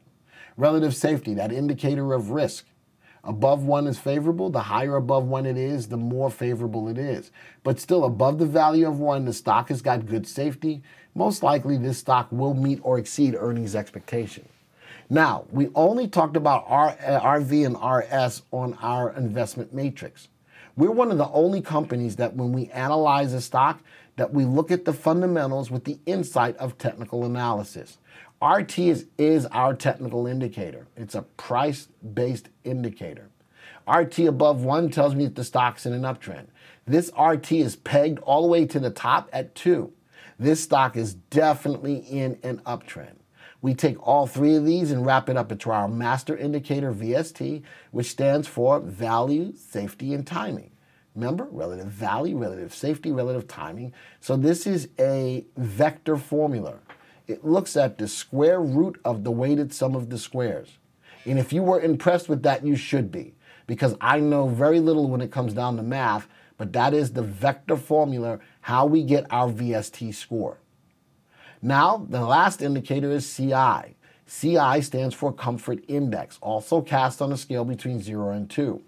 Relative safety, that indicator of risk. Above 1 is favorable. The higher above 1 it is, the more favorable it is. But still, above the value of 1, the stock has got good safety. Most likely, this stock will meet or exceed earnings expectation. Now, we only talked about RV and RS on our investment matrix. We're one of the only companies that when we analyze a stock, that we look at the fundamentals with the insight of technical analysis. RT is our technical indicator. It's a price-based indicator. RT above 1 tells me that the stock's in an uptrend. This RT is pegged all the way to the top at 2. This stock is definitely in an uptrend. We take all 3 of these and wrap it up into our master indicator VST, which stands for value, safety, and timing. Remember, relative value, relative safety, relative timing. So this is a vector formula. It looks at the square root of the weighted sum of the squares. And if you were impressed with that, you should be, because I know very little when it comes down to math, but that is the vector formula, how we get our VST score. Now, the last indicator is CI. CI stands for Comfort Index, also cast on a scale between 0 and 2.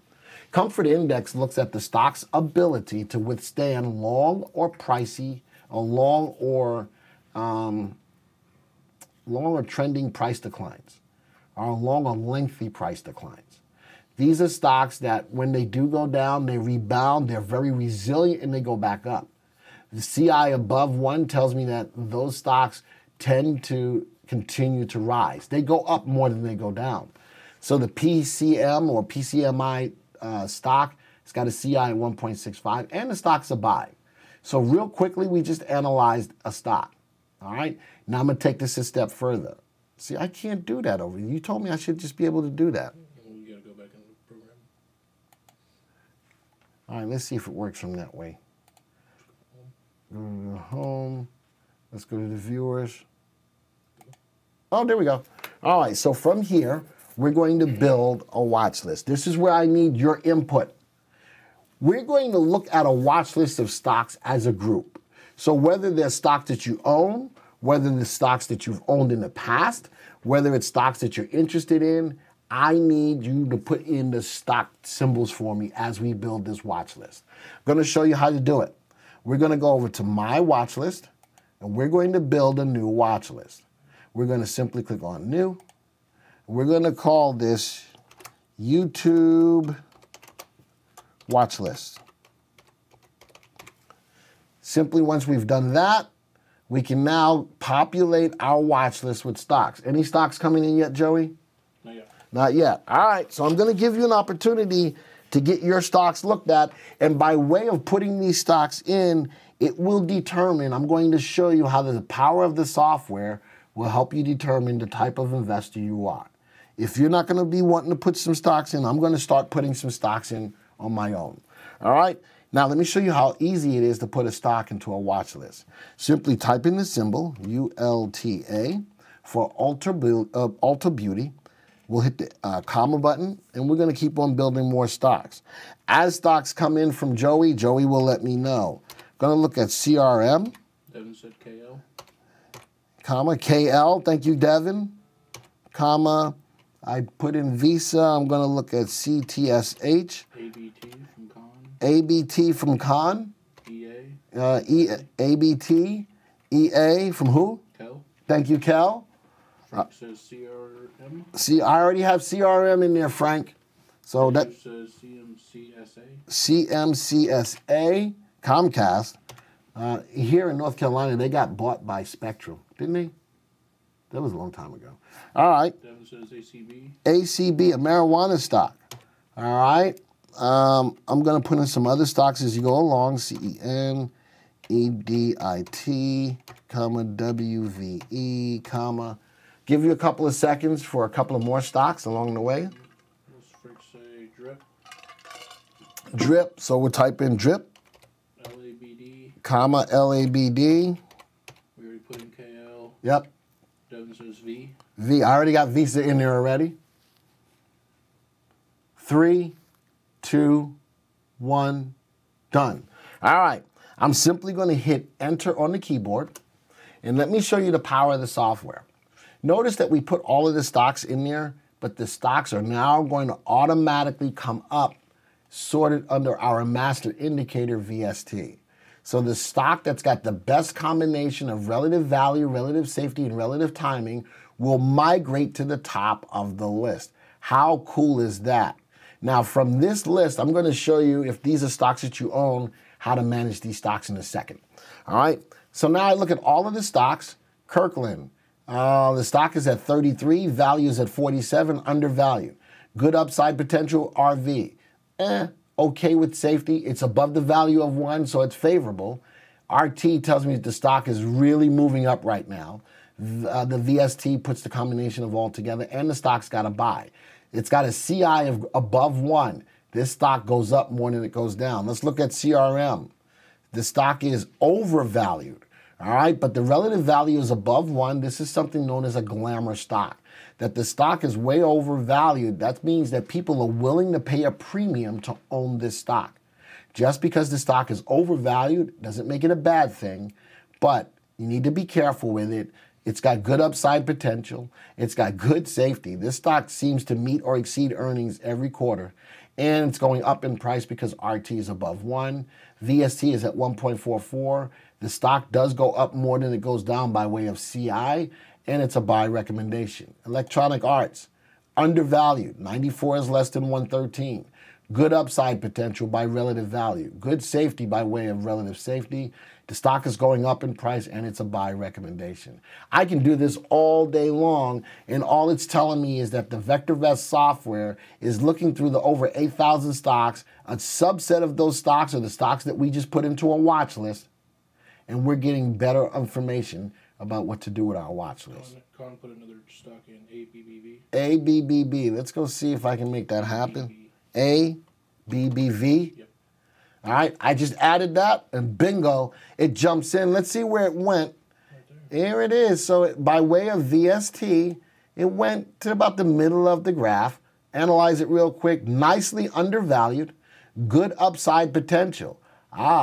Comfort Index looks at the stock's ability to withstand long or pricey, or long or trending price declines, or long or lengthy price declines. These are stocks that when they do go down, they rebound, they're very resilient, and they go back up. The CI above 1 tells me that those stocks tend to continue to rise. They go up more than they go down. So the PCM or PCMI stock, it's got a CI at 1.65, and the stock's a buy. So real quickly, we just analyzed a stock. All right, now I'm going to take this a step further. See, I can't do that over here. You told me I should just be able to do that. You got to go back in the program. All right, let's see if it works from that way. Go to home. Let's go to the viewers. Oh, there we go. All right, so from here, we're going to build a watch list. This is where I need your input. We're going to look at a watch list of stocks as a group. So whether they're stocks that you own, whether they're stocks that you've owned in the past, whether it's stocks that you're interested in, I need you to put in the stock symbols for me as we build this watch list. I'm going to show you how to do it. We're going to go over to my watch list, and we're going to build a new watch list. We're going to simply click on New. We're going to call this YouTube Watch List. Simply once we've done that, we can now populate our watch list with stocks. Any stocks coming in yet, Joey? Not yet. Not yet. All right, so I'm going to give you an opportunity to get your stocks looked at, and by way of putting these stocks in, it will determine, I'm going to show you how the power of the software will help you determine the type of investor you are. If you're not going to be wanting to put some stocks in, I'm going to start putting some stocks in on my own. All right? Now, let me show you how easy it is to put a stock into a watch list. Simply type in the symbol, ULTA, for Ulta Beauty. We'll hit the comma button, and we're going to keep on building more stocks. As stocks come in from Joey, Joey will let me know. Going to look at CRM. Devin said KL. Comma, KL. Thank you, Devin. Comma, I put in Visa. I'm going to look at CTSH. ABT from Con. ABT from Con. EA. ABT. EA from who? Kel. Thank you, Kel. Frank says CRM. See, I already have CRM in there, Frank. So that says CMCSA. CMCSA, Comcast. Here in North Carolina, they got bought by Spectrum, didn't they? That was a long time ago. All right. Devin says ACB. ACB, a marijuana stock. All right. I'm going to put in some other stocks as you go along. CEN, EDIT, comma, WVE, comma. Give you a couple of seconds for a couple of more stocks along the way. Drip, so we'll type in drip, LABD. comma, LABD. We already put in KL. Yep. Devin says V. V, I already got Visa in there already. 3, 2, 1, done. All right, I'm simply going to hit enter on the keyboard, and let me show you the power of the software. Notice that we put all of the stocks in there, but the stocks are now going to automatically come up sorted under our master indicator VST. So the stock that's got the best combination of relative value, relative safety, and relative timing will migrate to the top of the list. How cool is that? Now from this list, I'm going to show you, if these are stocks that you own, how to manage these stocks in a second. All right, so now I look at all of the stocks. Kirkland, the stock is at 33, value is at 47, undervalued. Good upside potential, RV. Okay with safety. It's above the value of 1, so it's favorable. RT tells me that the stock is really moving up right now. The VST puts the combination of all together, and the stock's got a buy. It's got a CI of above 1. This stock goes up more than it goes down. Let's look at CRM. The stock is overvalued, all right? But the relative value is above 1. This is something known as a glamour stock. That the stock is way overvalued, that means that people are willing to pay a premium to own this stock. Just because the stock is overvalued doesn't make it a bad thing, but you need to be careful with it. It's got good upside potential. It's got good safety. This stock seems to meet or exceed earnings every quarter, and it's going up in price because RT is above 1. VST is at 1.44. The stock does go up more than it goes down by way of CI, and it's a buy recommendation. Electronic Arts, undervalued. 94 is less than 113. Good upside potential by relative value. Good safety by way of relative safety. The stock is going up in price, and it's a buy recommendation. I can do this all day long, and all it's telling me is that the VectorVest software is looking through the over 8,000 stocks. A subset of those stocks are the stocks that we just put into a watch list, and we're getting better information about what to do with our watch list. Con put another stock in ABBV. ABBV. Let's go see if I can make that happen. ABBV. Yep. All right, I just added that, and bingo, it jumps in. Let's see where it went. Right there. Here it is. So by way of VST, it went to about the middle of the graph. Analyze it real quick. Nicely undervalued. Good upside potential.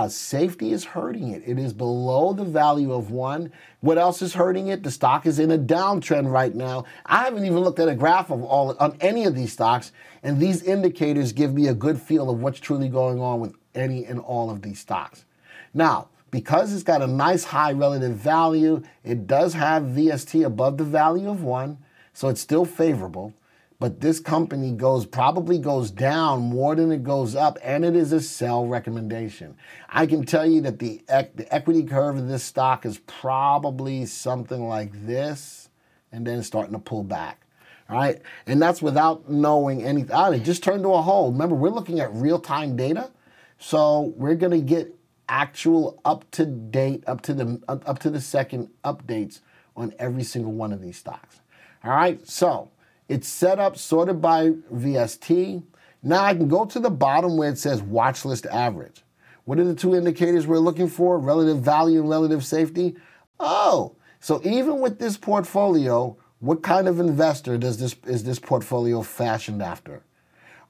Safety is hurting it. It is below the value of 1. What else is hurting it? The stock is in a downtrend right now. I haven't even looked at a graph of any of these stocks, and these indicators give me a good feel of what's truly going on with any and all of these stocks. Now, because it's got a nice high relative value, it does have VST above the value of 1, so it's still favorable. But this company probably goes down more than it goes up, and it is a sell recommendation. I can tell you that the equity curve of this stock is probably something like this, and then starting to pull back. All right, and that's without knowing anything. It just turned to a hole. Remember, we're looking at real-time data, so we're going to get actual up-to-date, up to the second updates on every single one of these stocks. All right, so it's set up, sorted by VST. Now I can go to the bottom where it says watch list average. What are the two indicators we're looking for? Relative value and relative safety. Oh, so even with this portfolio, what kind of investor is this portfolio fashioned after?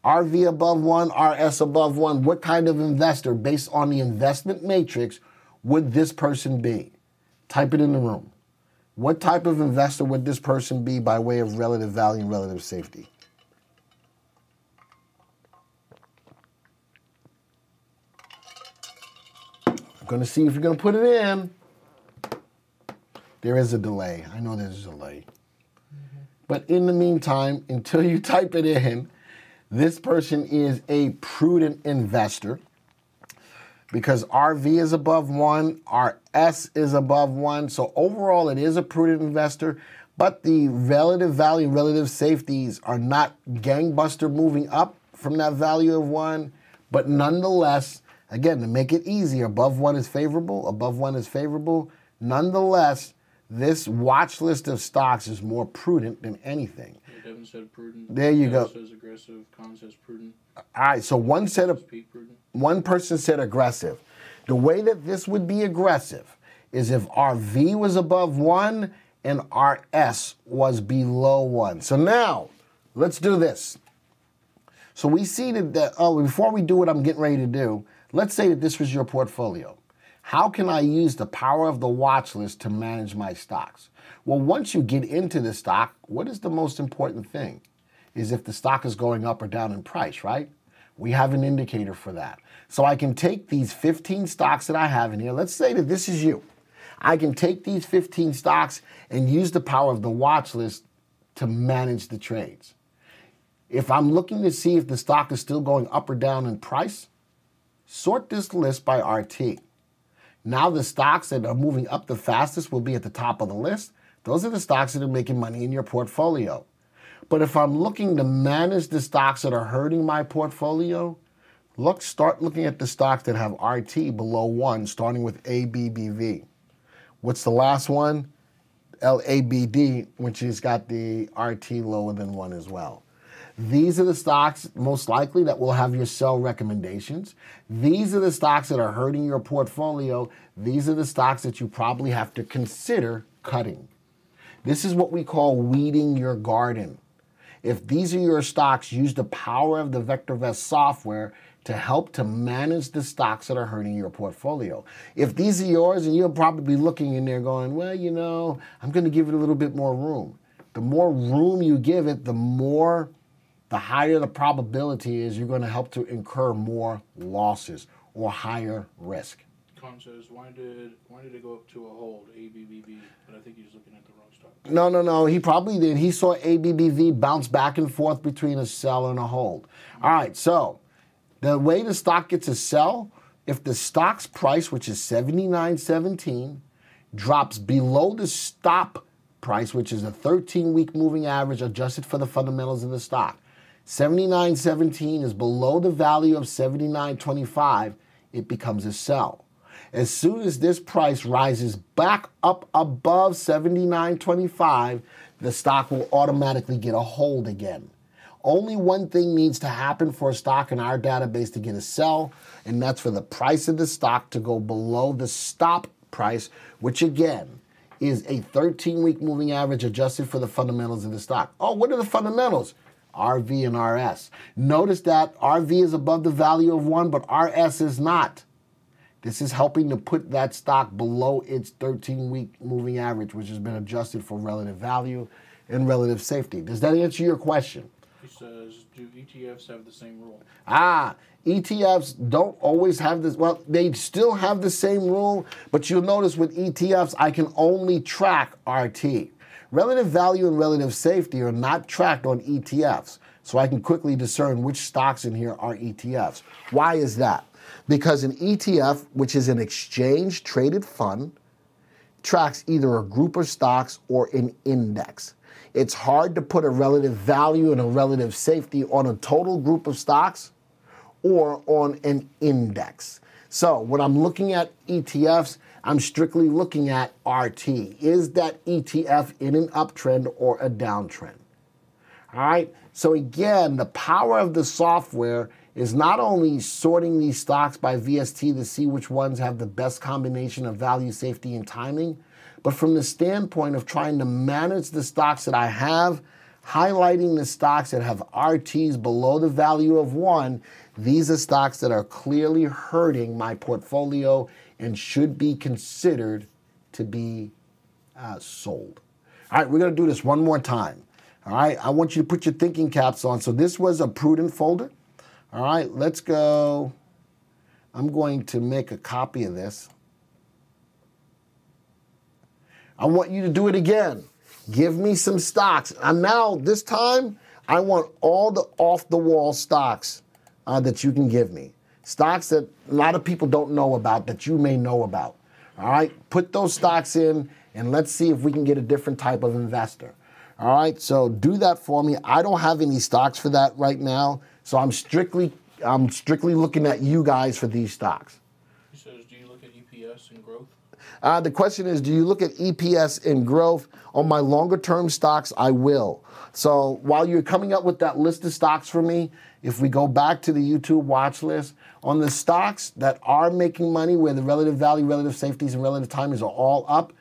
RV above 1, RS above 1. What kind of investor, based on the investment matrix, would this person be? Type it in the room. What type of investor would this person be by way of relative value and relative safety? I'm going to see if you're going to put it in. There is a delay. I know there's a delay. But in the meantime, until you type it in, this person is a prudent investor, because RV is above 1, RS is above 1. So overall, it is a prudent investor, but the relative value, relative safeties are not gangbuster moving up from that value of 1. But nonetheless, again, to make it easier, above 1 is favorable, above 1 is favorable. Nonetheless, this watch list of stocks is more prudent than anything. It Devin said prudent. There you go. Says aggressive. Con says prudent. All right, so one person said aggressive. The way that this would be aggressive is if our V was above 1 and our S was below 1. So now, let's do this. So we see that, before we do what I'm getting ready to do, let's say that this was your portfolio. How can I use the power of the watch list to manage my stocks? Well, once you get into the stock, what is the most important thing? Is if the stock is going up or down in price, right? We have an indicator for that. So I can take these 15 stocks that I have in here. Let's say that this is you. I can take these 15 stocks and use the power of the watch list to manage the trades. If I'm looking to see if the stock is still going up or down in price, sort this list by RT. Now the stocks that are moving up the fastest will be at the top of the list. Those are the stocks that are making money in your portfolio. But if I'm looking to manage the stocks that are hurting my portfolio, start looking at the stocks that have RT below 1, starting with ABBV. What's the last one? LABD, which has got the RT lower than 1 as well. These are the stocks most likely that will have your sell recommendations. These are the stocks that are hurting your portfolio. These are the stocks that you probably have to consider cutting. This is what we call weeding your garden. If these are your stocks, use the power of the VectorVest software to help to manage the stocks that are hurting your portfolio. If these are yours, and you'll probably be looking in there going, well, you know, I'm going to give it a little bit more room. The more room you give it, the higher the probability is you're going to help to incur more losses or higher risk. Con says, why did it go up to a hold, ABBV? But I think he's looking at the wrong stock. No. He probably did. He saw ABBV bounce back and forth between a sell and a hold. All right, so the way the stock gets a sell, if the stock's price, which is $79.17, drops below the stop price, which is a 13-week moving average adjusted for the fundamentals of the stock, $79.17 is below the value of $79.25, it becomes a sell. As soon as this price rises back up above $79.25, the stock will automatically get a hold again. Only one thing needs to happen for a stock in our database to get a sell, and that's for the price of the stock to go below the stop price, which again is a 13-week moving average adjusted for the fundamentals of the stock. Oh, what are the fundamentals? RV and RS. Notice that RV is above the value of 1, but RS is not. This is helping to put that stock below its 13-week moving average, which has been adjusted for relative value and relative safety. Does that answer your question? He says, do ETFs have the same rule? ETFs don't always have this. Well, they still have the same rule, but you'll notice with ETFs, I can only track RT. Relative value and relative safety are not tracked on ETFs, so I can quickly discern which stocks in here are ETFs. Why is that? Because an ETF, which is an exchange-traded fund, tracks either a group of stocks or an index. It's hard to put a relative value and a relative safety on a total group of stocks or on an index. So when I'm looking at ETFs, I'm strictly looking at RT. Is that ETF in an uptrend or a downtrend? All right, so again, the power of the software is not only sorting these stocks by VST to see which ones have the best combination of value, safety, and timing, but from the standpoint of trying to manage the stocks that I have, highlighting the stocks that have RTs below the value of 1, these are stocks that are clearly hurting my portfolio and should be considered to be sold. All right, we're going to do this one more time. All right, I want you to put your thinking caps on. So this was a prudent folder. All right, let's go. I'm going to make a copy of this. I want you to do it again. Give me some stocks. And now, this time, I want all the off-the-wall stocks that you can give me. Stocks that a lot of people don't know about that you may know about. All right, put those stocks in, and let's see if we can get a different type of investor. All right, so do that for me. I don't have any stocks for that right now, so I'm strictly looking at you guys for these stocks. He says, do you look at EPS and growth? The question is, do you look at EPS and growth? On my longer term stocks, I will. So while you're coming up with that list of stocks for me, if we go back to the YouTube watch list, on the stocks that are making money, where the relative value, relative safeties, and relative timings are all up,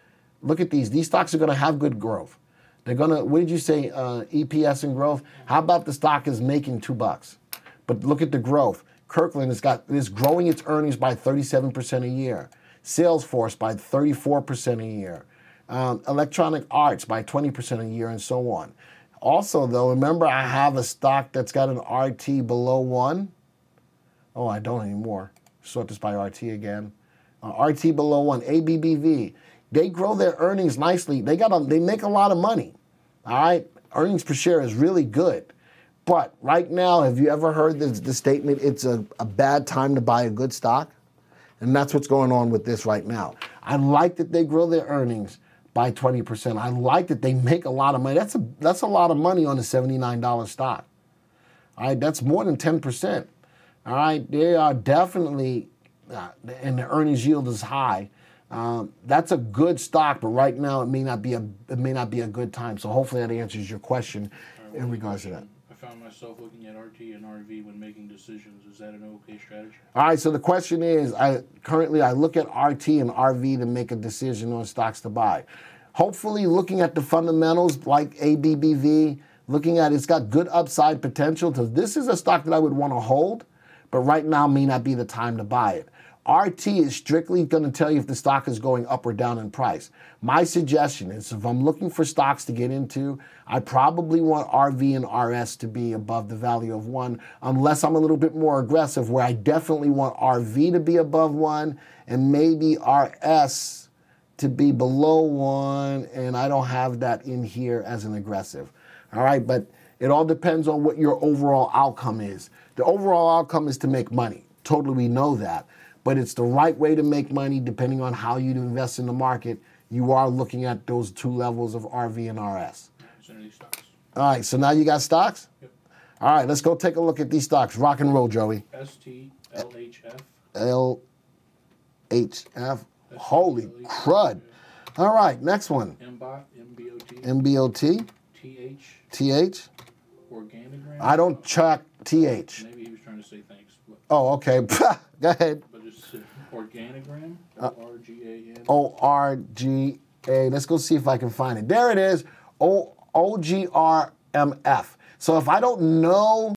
look at these. These stocks are going to have good growth. They're going to, what did you say, EPS and growth? How about the stock is making $2? But look at the growth. Kirkland is growing its earnings by 37% a year. Salesforce by 34% a year. Electronic Arts by 20% a year, and so on. Also, though, remember I have a stock that's got an RT below 1. Oh, I don't anymore. Sort this by RT again. RT below 1, ABBV. They grow their earnings nicely. They make a lot of money. All right? Earnings per share is really good. But right now, have you ever heard the statement, it's a bad time to buy a good stock? And that's what's going on with this right now. I like that they grow their earnings by 20%. I like that they make a lot of money. That's a lot of money on a $79 stock. All right, that's more than 10%. All right, they are definitely, and the earnings yield is high. That's a good stock, but right now it may not be a good time. So hopefully that answers your question in regards to that. I found myself looking at RT and RV when making decisions. Is that an okay strategy? All right, so the question is, currently I look at RT and RV to make a decision on stocks to buy. Hopefully looking at the fundamentals like ABBV, looking at it's got good upside potential. So this is a stock that I would want to hold, but right now may not be the time to buy it. RT is strictly going to tell you if the stock is going up or down in price. My suggestion is if I'm looking for stocks to get into, I probably want RV and RS to be above the value of 1, unless I'm a little bit more aggressive, where I definitely want RV to be above 1 and maybe RS to be below 1, and I don't have that in here as an aggressive. All right, but it all depends on what your overall outcome is. The overall outcome is to make money. Totally, we know that. But it's the right way to make money depending on how you invest in the market. You are looking at those two levels of RV and RS. All right, so now you got stocks? Yep. All right, let's go take a look at these stocks. Rock and roll, Joey. STLHF. LHF. Holy crud. All right, next one. MBOT, MBOT. MBOT. TH. Organogram. I don't track TH. Maybe he was trying to say thanks. Oh, okay. Go ahead. But it's Organogram. ORGAN. ORGA. Let's go see if I can find it. There it is. OGRMF. So if I don't know,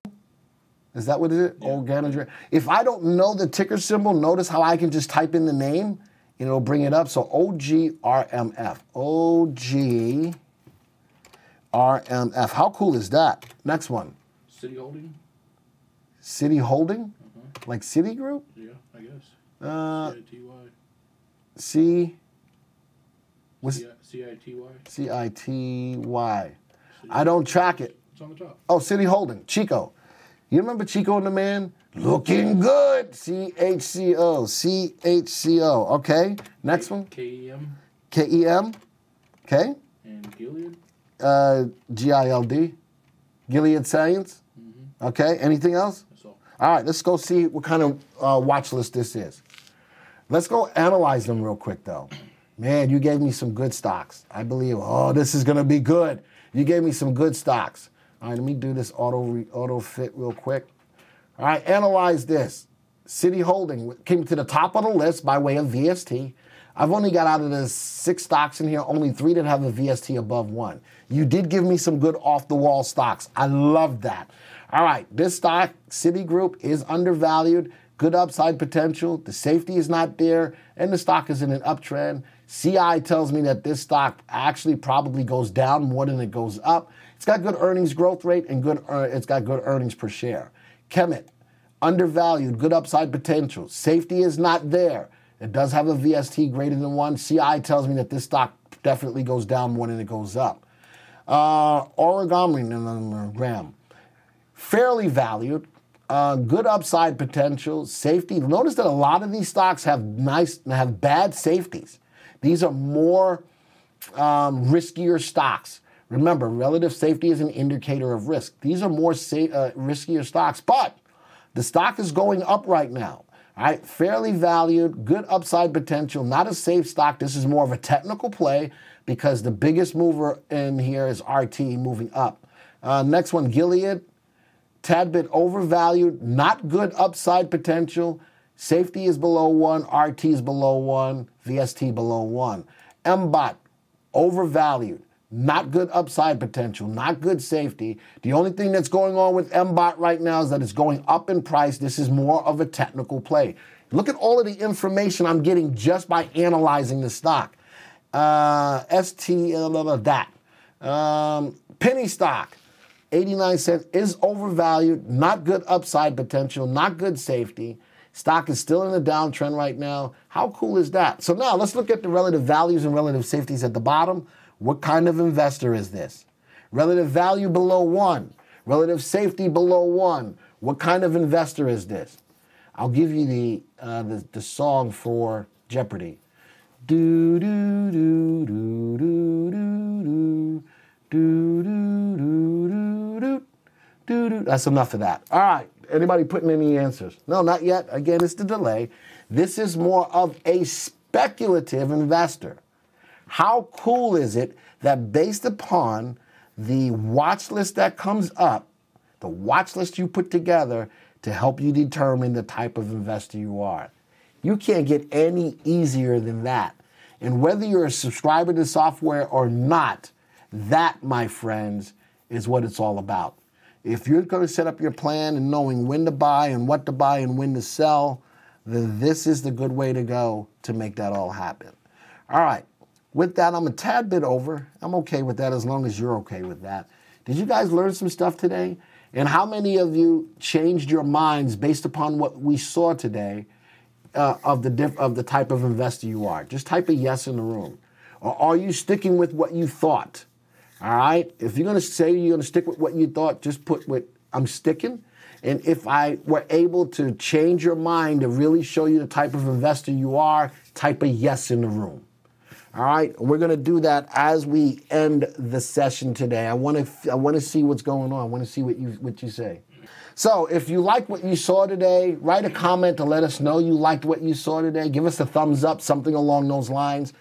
is that what it is? Yeah. Organogram. If I don't know the ticker symbol, notice how I can just type in the name and it'll bring it up. So OGRMF. OGRMF. How cool is that? Next one. City Holding. City Holding? Like Citigroup? Yeah, I guess. CITY. CITY. I don't track it. It's on the top. Oh, City Holding. Chico. You remember Chico and the Man? Looking good. CHCO. CHCO. Okay. Next one. KEM. KEM. Okay. And Gilead. GILD. Gilead Science. Okay. Anything else? That's all. All right. Let's go see what kind of watch list this is. Let's go analyze them real quick, though. Man, you gave me some good stocks. I believe, oh, this is going to be good. You gave me some good stocks. All right, let me do this auto fit real quick. All right, analyze this. City Holding came to the top of the list by way of VST. I've only got out of the 6 stocks in here, only 3 that have a VST above 1. You did give me some good off-the-wall stocks. I love that. All right, this stock, Citigroup, is undervalued. Good upside potential. The safety is not there, and the stock is in an uptrend. CI tells me that this stock actually probably goes down more than it goes up. It's got good earnings growth rate and it's got good earnings per share. Kemet, undervalued, good upside potential. Safety is not there. It does have a VST greater than 1. CI tells me that this stock definitely goes down more than it goes up. Organogram, fairly valued. Good upside potential, safety. Notice that a lot of these stocks have bad safeties. These are more riskier stocks. Remember, relative safety is an indicator of risk. These are more riskier stocks, but the stock is going up right now. All right, fairly valued, good upside potential, not a safe stock. This is more of a technical play because the biggest mover in here is RT moving up. Next one, Gilead, tad bit overvalued, not good upside potential. Safety is below 1, RT is below 1, VST below 1. MBOT, overvalued, not good upside potential, not good safety. The only thing that's going on with MBOT right now is that it's going up in price. This is more of a technical play. Look at all of the information I'm getting just by analyzing the stock. that. Penny stock, 89 cents, is overvalued, not good upside potential, not good safety. Stock is still in a downtrend right now. How cool is that? So now let's look at the relative values and relative safeties at the bottom. What kind of investor is this? Relative value below 1. Relative safety below 1. What kind of investor is this? I'll give you the song for Jeopardy. Do do do do do do do do do do do do. That's enough of that. All right. Anybody putting any answers? No, not yet. Again, it's the delay. This is more of a speculative investor. How cool is it that based upon the watch list that comes up, the watch list you put together to help you determine the type of investor you are? You can't get any easier than that. And whether you're a subscriber to software or not, that, my friends, is what it's all about. If you're going to set up your plan and knowing when to buy and what to buy and when to sell, then this is the good way to go to make that all happen. All right. With that, I'm a tad bit over. I'm okay with that as long as you're okay with that. Did you guys learn some stuff today? And how many of you changed your minds based upon what we saw today of the type of investor you are? Just type a yes in the room. Or are you sticking with what you thought? All right? If you're going to say you're going to stick with what you thought, just put what I'm sticking. And if I were able to change your mind to really show you the type of investor you are, type a yes in the room. All right? We're going to do that as we end the session today. I want to see what's going on. I want to see what you say. So if you like what you saw today, write a comment to let us know you liked what you saw today. Give us a thumbs up, something along those lines.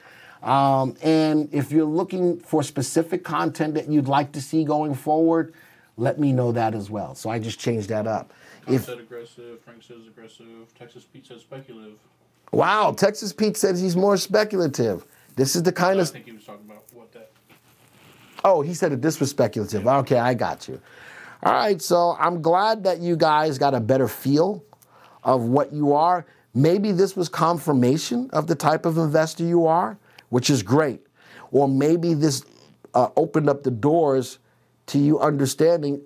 And if you're looking for specific content that you'd like to see going forward, let me know that as well. So I just changed that up. Tom said aggressive, Frank says aggressive, Texas Pete says speculative. Wow, Texas Pete says he's more speculative. This is the kind of... I think he was talking about what that... Oh, he said that this was speculative. Yeah. Okay, I got you. All right, so I'm glad that you guys got a better feel of what you are. Maybe this was confirmation of the type of investor you are, which is great. Or maybe this opened up the doors to you understanding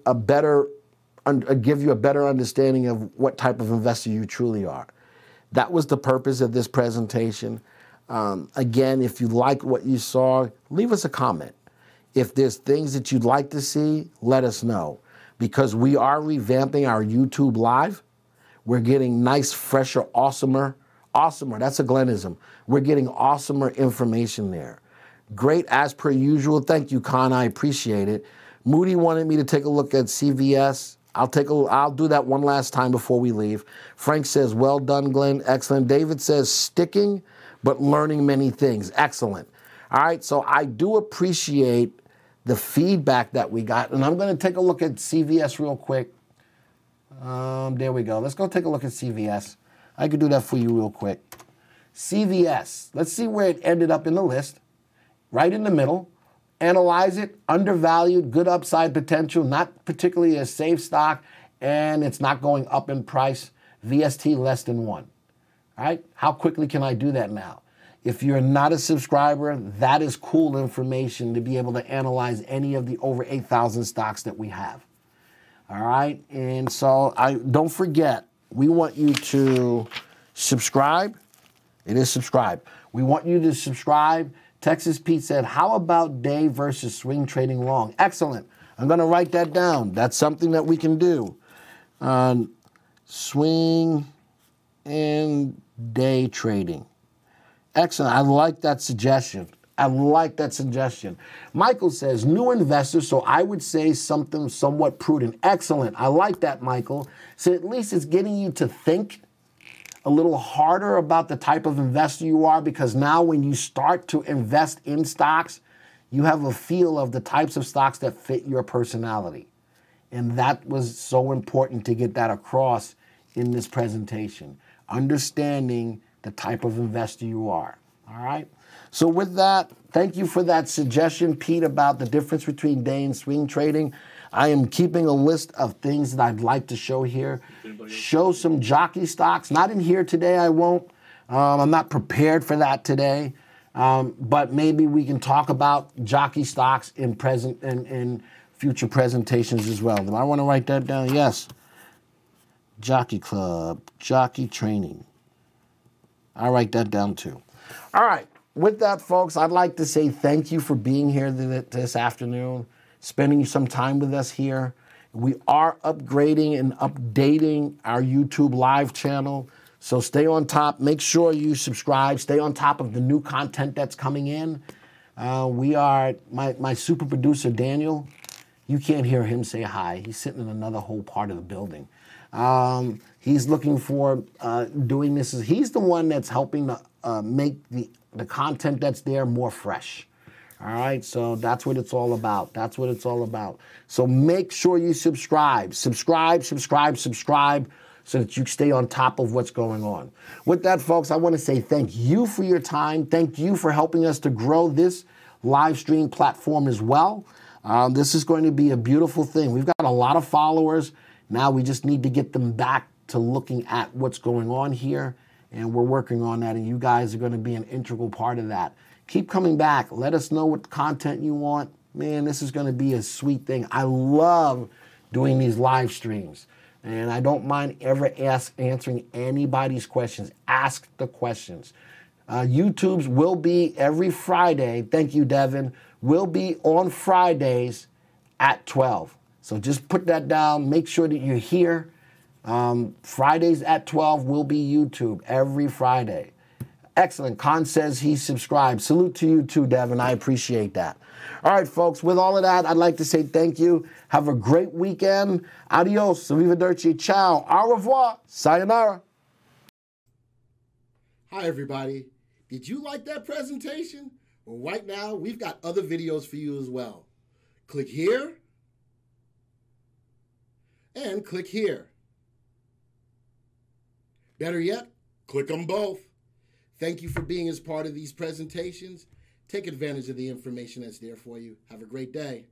give you a better understanding of what type of investor you truly are. That was the purpose of this presentation. Again, if you like what you saw, leave us a comment. If there's things that you'd like to see, let us know. Because we are revamping our YouTube Live. We're getting nice, fresher, awesomer, that's a Glenism. We're getting awesomer information there. Great as per usual. Thank you, Con. I appreciate it. Moody wanted me to take a look at CVS. I'll do that one last time before we leave. Frank says, well done, Glenn. Excellent. David says, sticking, but learning many things. Excellent. All right, so I do appreciate the feedback that we got. And I'm going to take a look at CVS real quick. There we go. Let's go take a look at CVS. I could do that for you real quick. CVS. Let's see where it ended up in the list. Right in the middle. Analyze it. Undervalued. Good upside potential. Not particularly a safe stock. And it's not going up in price. VST less than 1. All right? How quickly can I do that now? If you're not a subscriber, that is cool information to be able to analyze any of the over 8,000 stocks that we have. All right? And so don't forget, we want you to subscribe. It is subscribe. We want you to subscribe. Texas Pete said, how about day versus swing trading long? Excellent. I'm going to write that down. That's something that we can do. Swing and day trading. Excellent. I like that suggestion. I like that suggestion. Michael says, new investor, so I would say something somewhat prudent. Excellent. I like that, Michael. So at least it's getting you to think a little harder about the type of investor you are, because now when you start to invest in stocks, you have a feel of the types of stocks that fit your personality. And that was so important to get that across in this presentation. Understanding the type of investor you are. All right? So with that, thank you for that suggestion, Pete, about the difference between day and swing trading. I am keeping a list of things that I'd like to show here. Show some jockey stocks. Not in here today, I won't. I'm not prepared for that today. But maybe we can talk about jockey stocks in future presentations as well. Do I want to write that down? Yes. Jockey Club, jockey training. I'll write that down too. All right. With that, folks, I'd like to say thank you for being here this afternoon, spending some time with us here. We are upgrading and updating our YouTube live channel, so stay on top. Make sure you subscribe. Stay on top of the new content that's coming in. My super producer, Daniel, you can't hear him say hi. He's sitting in another whole part of the building. He's looking for doing this. He's the one that's helping to make the content that's there more fresh. All right, so that's what it's all about. That's what it's all about. So make sure you subscribe, so that you stay on top of what's going on. With that, folks, I want to say thank you for your time. Thank you for helping us to grow this live stream platform as well. This is going to be a beautiful thing. We've got a lot of followers. Now we just need to get them back to looking at what's going on here, and we're working on that, and you guys are going to be an integral part of that. Keep coming back. Let us know what content you want. Man, this is going to be a sweet thing. I love doing these live streams, and I don't mind ever answering anybody's questions. Ask the questions. YouTube's will be every Friday. Thank you, Devin. Will be on Fridays at 12. So just put that down. Make sure that you're here. Fridays at 12 will be YouTube every Friday. Excellent. Khan says he subscribed. Salute to you too, Devin. I appreciate that. All right, folks, with all of that, I'd like to say thank you. Have a great weekend. Adios. Arrivederci. Ciao. Au revoir. Sayonara. Hi, everybody. Did you like that presentation? Well, right now, we've got other videos for you as well. Click here and click here. Better yet, click them both. Thank you for being as part of these presentations. Take advantage of the information that's there for you. Have a great day.